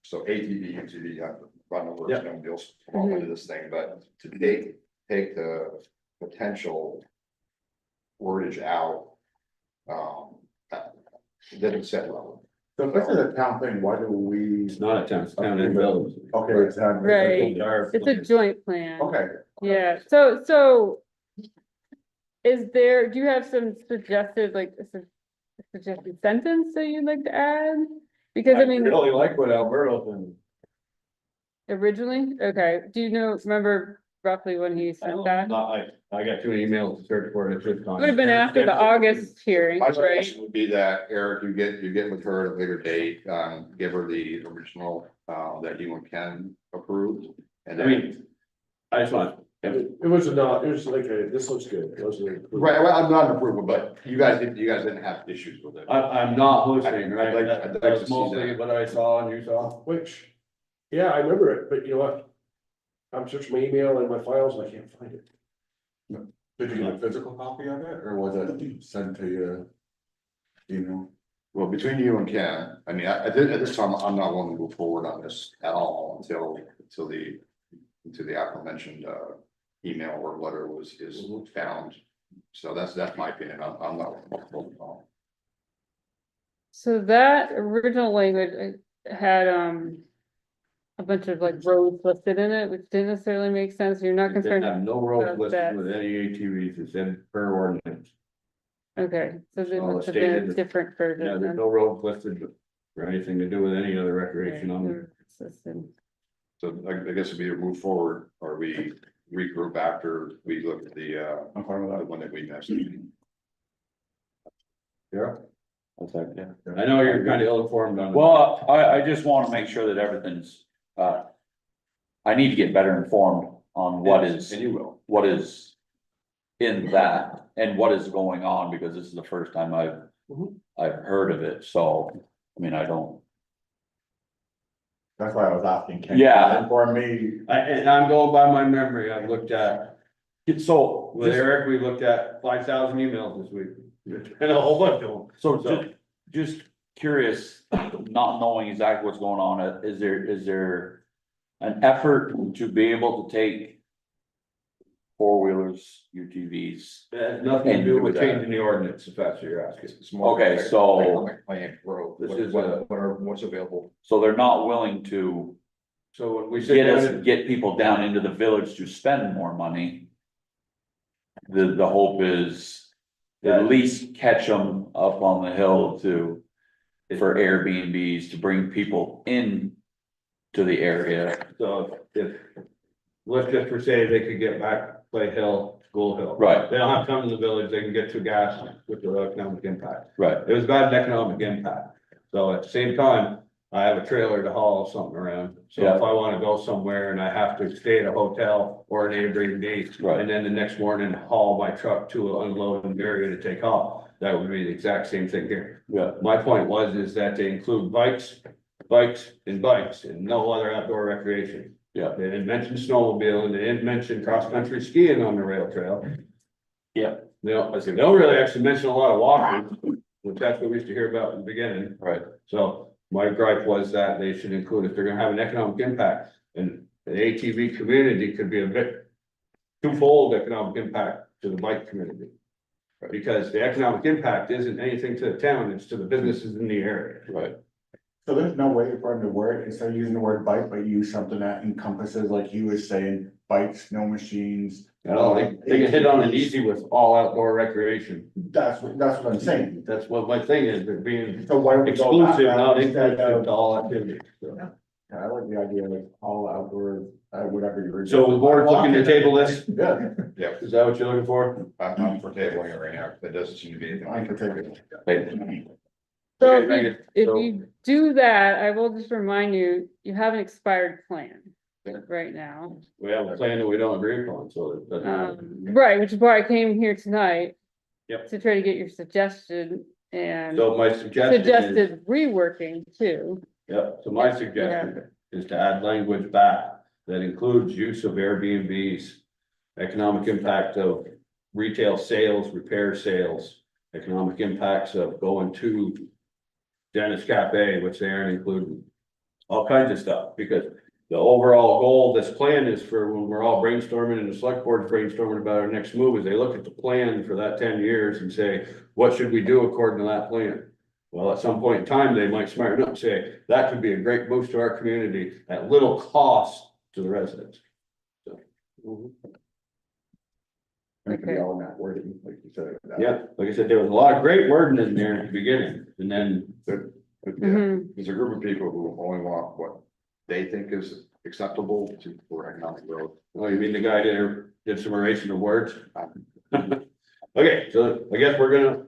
Speaker 2: so ATV, UTV, I don't know where
Speaker 1: Yeah.
Speaker 2: it's gonna be fall into this thing, but to take the potential wordage out. It doesn't set level.
Speaker 6: So if this is a town thing, why do we?
Speaker 1: it's not a town, it's town and village.
Speaker 6: Okay, it's town.
Speaker 9: Right. It's a joint plan.
Speaker 6: Okay.
Speaker 9: Yeah, so. Do you have some suggested, like, a suggested sentence that you'd like to add? Because I mean,
Speaker 1: Really like what Alberto's and.
Speaker 9: originally, okay, do you remember roughly when he sent that?
Speaker 1: I got 2 emails to search for it.
Speaker 9: Would have been after the August hearing,
Speaker 2: My
Speaker 9: right?
Speaker 2: suggestion would be that, Eric, you get with her at a later date, give her the original, that you and Ken approved. And
Speaker 1: I
Speaker 2: then,
Speaker 1: mean, I just want,
Speaker 5: It was not, it was like this looks good. It wasn't.
Speaker 6: Right, well, I'm not an approval, but you guys didn't have issues with it.
Speaker 1: I'm not listening, right?
Speaker 6: I'd like to
Speaker 1: That's
Speaker 6: see
Speaker 1: mostly
Speaker 6: that.
Speaker 1: what I saw and you saw.
Speaker 5: Which, yeah, I remember it, but you know what? I'm searching my email and my files and I can't find it.
Speaker 6: Did you get a physical copy of it, or was it sent to you? You know? Well, between you and Ken, I mean, at this time, I'm not willing to move forward on this at all until the aforementioned, email or letter is found. So that's my opinion, I'm not.
Speaker 9: So that original language had, a bunch of like roads listed in it, which didn't necessarily make sense. You're not
Speaker 1: It didn't
Speaker 9: concerned.
Speaker 1: have no roads
Speaker 9: about
Speaker 1: listed
Speaker 9: that.
Speaker 1: with any ATVs, it said per ordinance.
Speaker 9: Okay, so there
Speaker 1: All
Speaker 9: must have been a
Speaker 1: stated.
Speaker 9: different version.
Speaker 1: Yeah, there's
Speaker 9: then.
Speaker 1: no roads listed for anything to do with any other recreation on there.
Speaker 9: It's listed.
Speaker 6: So I guess if we move forward, or we regroup after we look at the,
Speaker 1: I'm fine with
Speaker 6: the
Speaker 1: that.
Speaker 6: one that we missed.
Speaker 1: Yeah,
Speaker 3: That's like, yeah.
Speaker 1: I know you're kind of ill-informed on it.
Speaker 3: Well, I just wanna make sure that everything's, I need to get better informed on what is,
Speaker 1: And you will.
Speaker 3: what is in that and what is going on, because this is the first time I've heard of it, so, I mean, I don't.
Speaker 6: That's why I was asking. Ken.
Speaker 3: Yeah.
Speaker 6: Inform me.
Speaker 1: And I'm going by my memory, I've looked at,
Speaker 3: So,
Speaker 1: with Eric, we looked at 5,000 emails this week. And a whole bunch of them.
Speaker 3: so just curious, not knowing exactly what's going on, is there an effort to be able to take four-wheelers, UTVs?
Speaker 1: It has nothing to do with changing the ordinance, if that's what you're asking.
Speaker 6: It's more
Speaker 3: Okay, so-
Speaker 6: economic plan growth.
Speaker 1: This
Speaker 6: What-
Speaker 1: is
Speaker 6: what's available.
Speaker 3: So they're not willing to
Speaker 1: So when we sit
Speaker 3: get
Speaker 1: down,
Speaker 3: us, get people down into the village to spend more money. The hope is at least catch them up on the hill for Airbnbs, to bring people in to the area.
Speaker 1: so if, let's just for say they could get back Clay Hill, School Hill.
Speaker 3: Right.
Speaker 1: They don't have to come to the village, they can get to gas with the economic impact.
Speaker 3: Right,
Speaker 1: It was about an economic impact. So at the same time, I have a trailer to haul something around. So if I wanna go somewhere and I have to stay at a hotel or an Airbnb.
Speaker 3: Right.
Speaker 1: And then the next morning haul my truck to an unloading area to take off, that would be the exact same thing here.
Speaker 3: yeah,
Speaker 1: My point is that they include bikes and no other outdoor recreation.
Speaker 3: yeah,
Speaker 1: They didn't mention snowmobile and they didn't mention cross-country skiing on the rail trail.
Speaker 3: yeah,
Speaker 1: They don't really actually mention a lot of walking, which that's what we used to hear about in the beginning.
Speaker 3: right,
Speaker 1: So my gripe was that they should include, if they're gonna have an economic impact, and the ATV community could be a bit twofold economic impact to the bike community. Because the economic impact isn't anything to the town, it's to the businesses in the area.
Speaker 3: right.
Speaker 6: So there's no way for him to word, instead of using the word bike, but use something that encompasses, like he was saying, bikes, snow machines.
Speaker 1: You know, they can hit on it easy with all outdoor recreation.
Speaker 6: That's what I'm saying.
Speaker 1: That's what my thing is, they're being
Speaker 6: So why don't we go that
Speaker 1: exclusive,
Speaker 6: route
Speaker 1: not
Speaker 6: instead
Speaker 1: inclusive
Speaker 6: of-
Speaker 1: to all activities. So.
Speaker 6: I like the idea of all outdoor, whatever you're.
Speaker 1: So the board's looking to table this,
Speaker 6: Yeah. Yeah,
Speaker 1: is that what you're looking for?
Speaker 6: I'm for tabling it right now, that doesn't seem to be. I'm for tabling it.
Speaker 9: So
Speaker 1: Okay,
Speaker 9: if
Speaker 1: thank
Speaker 9: you,
Speaker 1: you.
Speaker 9: if
Speaker 1: So-
Speaker 9: you do that, I will just remind you, you have an expired plan right now.
Speaker 1: We have a plan that we don't agree upon, so it doesn't matter.
Speaker 9: Right, which is why I came here tonight.
Speaker 1: Yep.
Speaker 9: To try to get your suggestion and
Speaker 1: So my suggestion is,
Speaker 9: suggested reworking too.
Speaker 1: so my suggestion is to add language back that includes use of Airbnbs, economic impact of retail sales, repair sales, economic impacts of going to Dennis Cafe, which they aren't included. All kinds of stuff, because the overall goal, this plan is for when we're all brainstorming and the select board's brainstorming about our next move, is they look at the plan for that 10 years and say, what should we do according to that plan? Well, at some point in time, they might smarten up and say, that could be a great boost to our community at little cost to the residents.
Speaker 6: It can be all in that wording, like you said.
Speaker 1: Yeah, like I said, there was a lot of great wording in there at the beginning, and then,
Speaker 9: Mhm.
Speaker 6: There's a group of people who only want what they think is acceptable for economic growth.
Speaker 1: oh, you mean the guy did some erasing of words? Okay, so I guess we're gonna,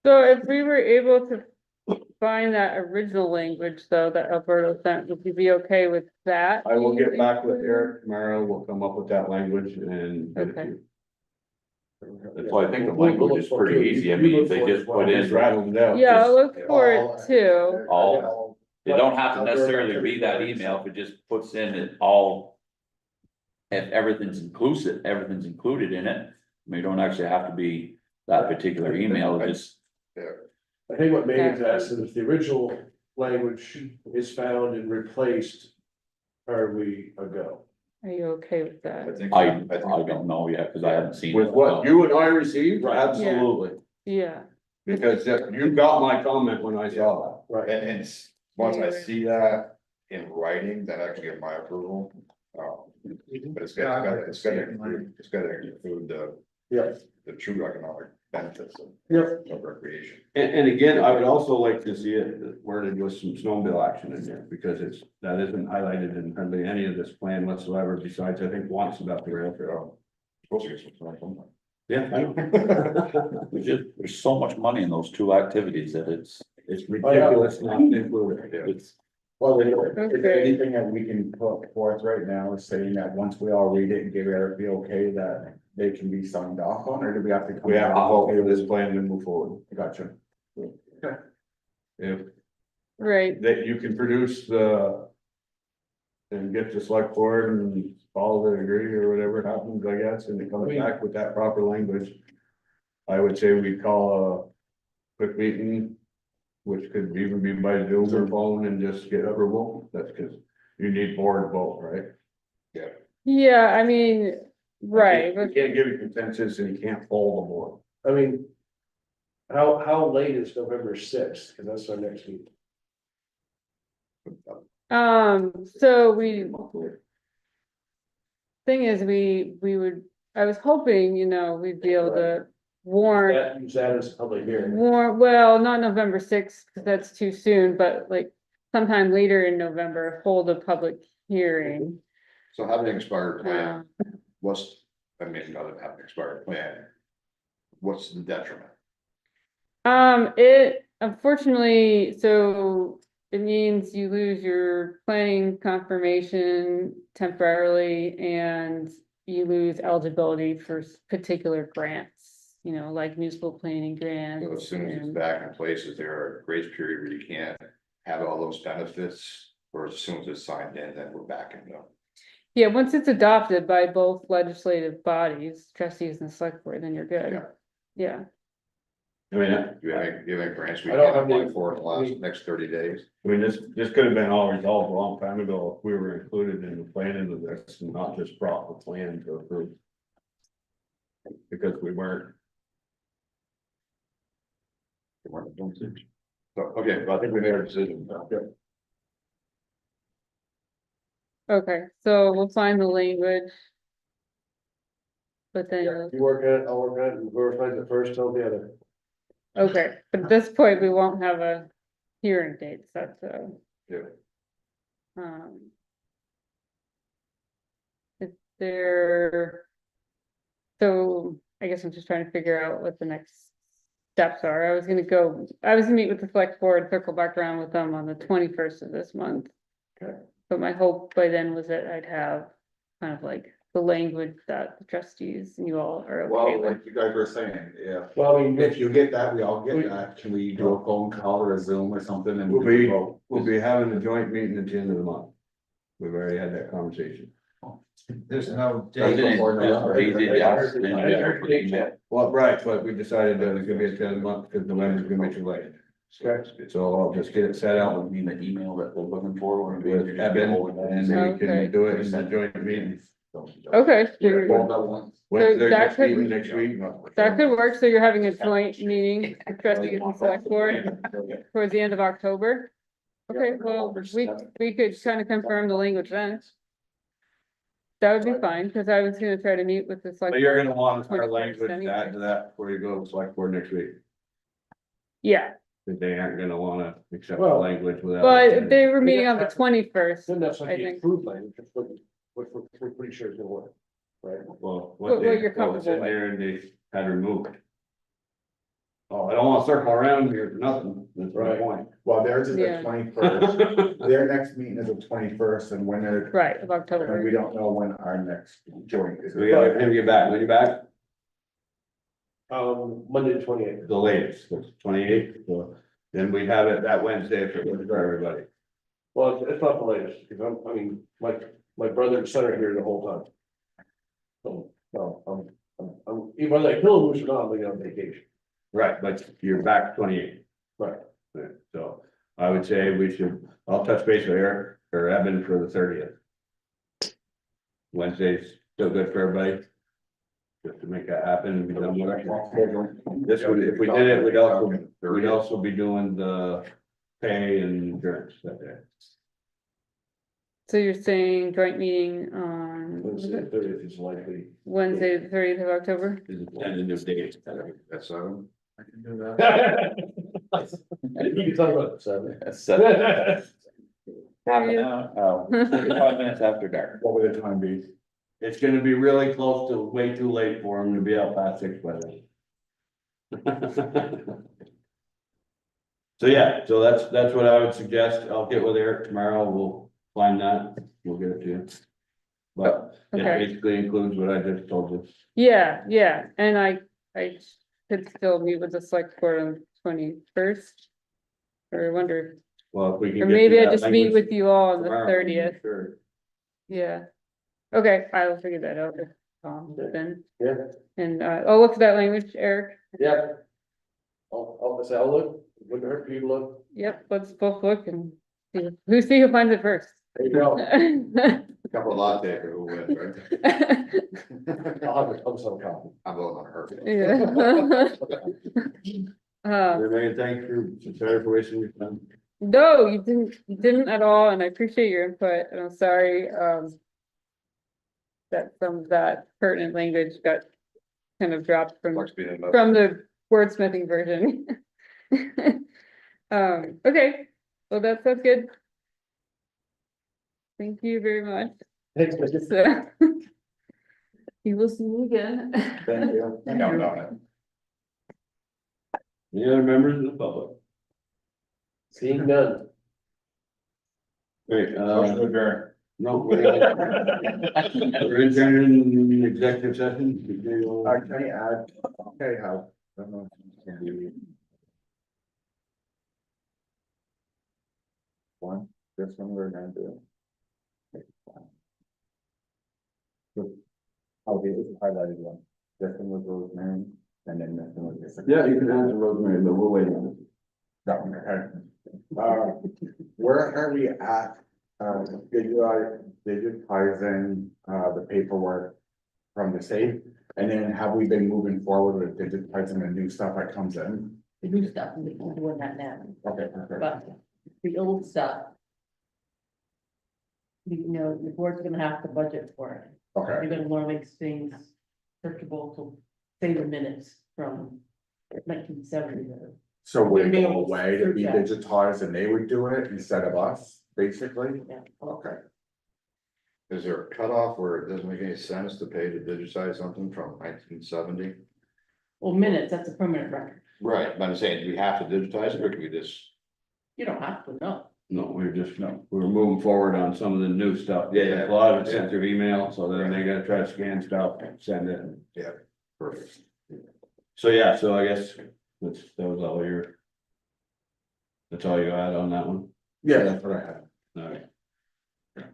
Speaker 9: So if we were able to find that original language though, that Alberto sent, would you be okay with that?
Speaker 1: I will get back with
Speaker 9: being
Speaker 1: Eric tomorrow, we'll come up with that language and. get it to
Speaker 9: Okay.
Speaker 1: you.
Speaker 3: That's why I think the language is pretty easy. I mean, if they just put
Speaker 1: Just
Speaker 3: in,
Speaker 1: rattled it out.
Speaker 9: Yeah, I'll
Speaker 1: just-
Speaker 9: look for it too.
Speaker 3: all, it don't have to necessarily be that email, if it just puts in it all. If everything's inclusive, everything's included in it, I mean, you don't actually have to be that particular email, just,
Speaker 5: I think what Megan's asking is if the original language is found and replaced, are we a go?
Speaker 9: Are you okay with that?
Speaker 3: I don't know yet, cause I haven't seen.
Speaker 1: With
Speaker 3: it,
Speaker 1: what
Speaker 3: so.
Speaker 1: you and I received,
Speaker 5: Right.
Speaker 1: absolutely,
Speaker 9: Yeah,
Speaker 1: because you got my comment when I saw
Speaker 5: Right.
Speaker 6: And once I see that in writing, then I can get my approval. But it's gotta include
Speaker 5: Yep.
Speaker 6: the true economic benefits
Speaker 5: Yep.
Speaker 6: of recreation.
Speaker 1: that. And again, I would also like to see it, where there was some snowmobile action in there, because that isn't highlighted in hardly any of this plan whatsoever, besides, I think, once about the rail trail.
Speaker 6: Supposed to get some from
Speaker 1: Yeah, I know.
Speaker 3: There's so much money in those two activities that it's
Speaker 1: It's ridiculous not to include it.
Speaker 6: It's
Speaker 10: Well, if
Speaker 9: Okay.
Speaker 10: anything that we can put forth right now is saying that once we all read it and give Eric the okay, that they can be signed off on, or do we have to? come
Speaker 1: We have to
Speaker 10: back?
Speaker 1: vote for this plan and move forward.
Speaker 10: Gotcha.
Speaker 1: If
Speaker 9: right,
Speaker 1: that you can produce the. And get the select board and all of it agree or whatever happens, I guess, and it comes back with that proper language. I would say we call a quick meeting. Which could even be by Zoom or phone and just get approval, that's because you need board vote, right?
Speaker 9: yeah, I mean, right,
Speaker 1: You
Speaker 9: but
Speaker 1: can't give you consensus and you can't poll the board.
Speaker 5: I mean. How late is November sixth? Cause that's our next meeting.
Speaker 9: so thing is, we would, I was hoping, we'd be able to warn.
Speaker 5: Use that as a public hearing.
Speaker 9: Well, not November sixth, because that's too soon, but like sometime later in November, hold a public hearing.
Speaker 6: So having an expired plan,
Speaker 9: Uh,
Speaker 6: I mean, not having an expired plan. What's the detriment?
Speaker 9: It unfortunately, so it means you lose your planning confirmation temporarily and you lose eligibility for particular grants, like municipal planning grants.
Speaker 6: So as soon as it's
Speaker 9: and-
Speaker 6: back in place, is there a grace period where you can't have all those benefits? Or as soon as it's signed in, then we're back in them?
Speaker 9: Yeah, once it's adopted by both legislative bodies, trustees and select board, then you're good.
Speaker 6: Yeah.
Speaker 9: Yeah,
Speaker 1: I mean,
Speaker 6: You have grants we
Speaker 5: I don't
Speaker 6: can't
Speaker 5: have
Speaker 6: apply
Speaker 5: any-
Speaker 6: for in the last, next 30 days?
Speaker 1: this could have been all resolved a long time ago if we were included in the planning of this and not just brought the plan to approve. Because we weren't.
Speaker 6: So, okay, well, I think we made our decision.
Speaker 9: okay, so we'll find the language. But then,
Speaker 5: You work on it, I'll work on it, and whoever finds it first, tell the other.
Speaker 9: okay, but at this point, we won't have a hearing date set, so.
Speaker 6: Yeah.
Speaker 9: Is there? So I guess I'm just trying to figure out what the next steps are. I was gonna meet with the select board, circle back around with them on the 21st of this month.
Speaker 5: Okay.
Speaker 9: But my hope by then was that I'd have kind of like the language that the trustees and you all are okay
Speaker 10: Well,
Speaker 9: with.
Speaker 10: like you guys were saying,
Speaker 5: Well, I mean,
Speaker 10: if you get that, we all get that, can we do a phone call or a Zoom or something and?
Speaker 1: We'll be having a joint meeting at the end of the month. We've already had that conversation.
Speaker 8: There's no
Speaker 3: It's
Speaker 8: date.
Speaker 3: easy to ask, and you can email.
Speaker 1: Well, right, but we decided that it's gonna be at the end of the month because November's gonna be too late. So I'll just get it set
Speaker 3: That
Speaker 1: out
Speaker 3: would mean the email that we're looking for, would be.
Speaker 1: with Evan and we
Speaker 9: Okay.
Speaker 1: can do it in the joint meeting.
Speaker 9: Okay,
Speaker 1: Wednesday,
Speaker 9: that
Speaker 1: next
Speaker 9: could-
Speaker 1: meeting, next week.
Speaker 9: that could work. So you're having a joint meeting, with trustees and select board towards the end of October? Okay, well, we could kind of confirm the language then. That would be fine, because I was gonna try to meet with the select.
Speaker 1: But you're gonna want our
Speaker 9: 21st
Speaker 1: language to
Speaker 9: anyway.
Speaker 1: add to that before you go to select board next week.
Speaker 9: Yeah,
Speaker 1: Because they aren't gonna wanna accept the
Speaker 5: Well,
Speaker 1: language without.
Speaker 9: but they were meeting on the 21st.
Speaker 5: Then that's like
Speaker 9: I
Speaker 5: the
Speaker 9: think.
Speaker 5: approved language, which we're pretty sure is gonna work, right?
Speaker 1: Well,
Speaker 9: What
Speaker 1: what they,
Speaker 9: you're
Speaker 1: what was in
Speaker 9: comfortable with.
Speaker 1: there and they had removed. Oh, I don't wanna circle around here for nothing, that's my
Speaker 5: Right.
Speaker 1: point.
Speaker 6: Well, theirs is
Speaker 9: Yeah.
Speaker 6: the 21st. Their next meeting is the 21st, and when they're,
Speaker 9: Right, of
Speaker 6: and we
Speaker 9: October.
Speaker 6: don't know when our next joint is.
Speaker 1: We gotta, when you back, when you back,
Speaker 5: Monday the 28th.
Speaker 1: the latest, the 28th, so then we have it that Wednesday for everybody.
Speaker 5: Well, it's not the latest, because I mean, my brother and son are here the whole time. So, no, even whether I kill them or not, I'm going on vacation.
Speaker 1: Right, but you're back 28th.
Speaker 5: Right.
Speaker 1: So I would say I'll touch base with Eric or Evan for the 30th. Wednesday's still good for everybody. Just to make that happen and be done with it. This would, if we did it, we'd also be doing the pay and insurance that day.
Speaker 9: So you're saying joint meeting on what was
Speaker 5: Wednesday,
Speaker 9: it?
Speaker 5: 30th is likely.
Speaker 9: Wednesday, the 30th of October?
Speaker 1: Is it tentative date?
Speaker 2: That's, I can do that.
Speaker 5: You can talk about the Saturday.
Speaker 3: Oh, 45 minutes after dark.
Speaker 6: What would the time be?
Speaker 1: It's gonna be really close to way too late for them to be out past 6 by then. So yeah, so that's what I would suggest. I'll get with Eric tomorrow. We'll find that. We'll get it to you. But it
Speaker 9: Okay.
Speaker 1: basically includes what I just told you.
Speaker 9: Yeah, yeah, and I could still meet with the select board on the 21st. Or I wonder,
Speaker 1: Well, if we can.
Speaker 9: or
Speaker 1: get
Speaker 9: maybe
Speaker 1: you
Speaker 9: I
Speaker 1: that
Speaker 9: just meet
Speaker 1: language
Speaker 9: with you all on the
Speaker 1: tomorrow,
Speaker 9: 30th,
Speaker 1: sure.
Speaker 9: yeah. Okay, I will figure that out with Tom then,
Speaker 5: Yeah,
Speaker 9: and I'll look for that language, Eric.
Speaker 5: yeah. I'll look at her, you look.
Speaker 9: Yep, let's both look and see who finds it first.
Speaker 5: There you go.
Speaker 2: Couple of latte who wins, right?
Speaker 5: I'll have some coffee.
Speaker 2: I'm voting on her.
Speaker 9: Yeah.
Speaker 1: Everybody, thank you. Sorry for wasting your time.
Speaker 9: No, you didn't at all, and I appreciate your input, and I'm sorry, that some of that pertinent language got kind of dropped from the wordsmithing version. Okay, well, that sounds good. Thank you very much.
Speaker 5: Thanks, Mr.
Speaker 9: So, you will see me again.
Speaker 6: Thank you.
Speaker 2: No.
Speaker 1: Any other members of the public?
Speaker 5: Seeing none.
Speaker 1: Great,
Speaker 2: Motion to adjourn.
Speaker 1: no, we're adjourning executive session.
Speaker 6: Can I add, okay, how, I don't know if it's gonna be. One, this one we're gonna do. Okay, it's a highlighted one, this one was Rosemary, and then this one was.
Speaker 1: Yeah, you can answer Rosemary, but we'll wait on it.
Speaker 6: That one, okay. Where are we at, digitizing, the paperwork from the state? And then have we been moving forward with digitizing the new stuff that comes in?
Speaker 4: The new stuff, we're doing that now,
Speaker 6: Okay, okay.
Speaker 4: but the old stuff. You know, the board's gonna have to budget for it.
Speaker 6: Okay,
Speaker 4: You're gonna wanna make things searchable to save the minutes from 1970.
Speaker 6: so would it
Speaker 4: Maybe
Speaker 6: go away to be
Speaker 4: yeah.
Speaker 6: digitized and they would do it instead of us, basically?
Speaker 4: Yeah.
Speaker 6: Okay.
Speaker 2: Is there a cutoff where it doesn't make any sense to pay to digitize something from 1970?
Speaker 4: Well, minutes, that's a permanent record.
Speaker 2: Right, but I'm saying, do we have to digitize it or do we just?
Speaker 4: You don't have to, no.
Speaker 1: No, we're moving forward on some of the new stuff.
Speaker 2: Yeah.
Speaker 1: A lot of it's sent through email, so then they gotta try to scan stuff, send it.
Speaker 2: Perfect.
Speaker 1: So yeah, so I guess that was all that's all you had on that one?
Speaker 6: Yeah, that's what I had.
Speaker 1: Alright.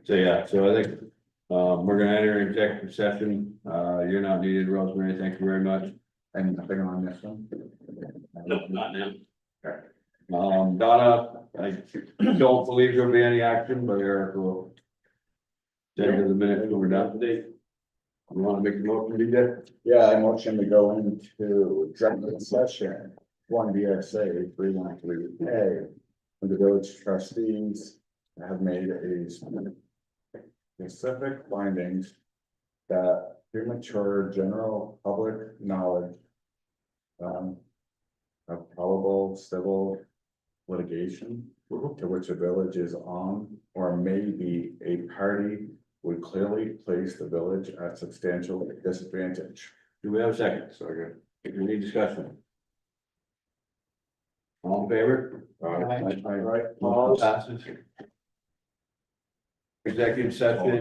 Speaker 1: So yeah, so I think, we're gonna enter executive session, you're not needed, Rosemary, thank you very much.
Speaker 6: And nothing on this one?
Speaker 1: No, not now.
Speaker 6: Okay.
Speaker 1: Donna, I don't believe there'll be any action, but Eric will. Send to the minutes when we're done today. You wanna make the motion, DJ?
Speaker 6: Yeah, I motion to go into executive session, 1 VSA 313A. The village trustees have made a specific findings that premature general public knowledge of probable civil litigation to which a village is on or may be a party would clearly place the village at substantial disadvantage.
Speaker 1: Do we have a second? Second. Any discussion? All in favor?
Speaker 8: Aye.
Speaker 5: All right,
Speaker 1: Motion passes. Executive session.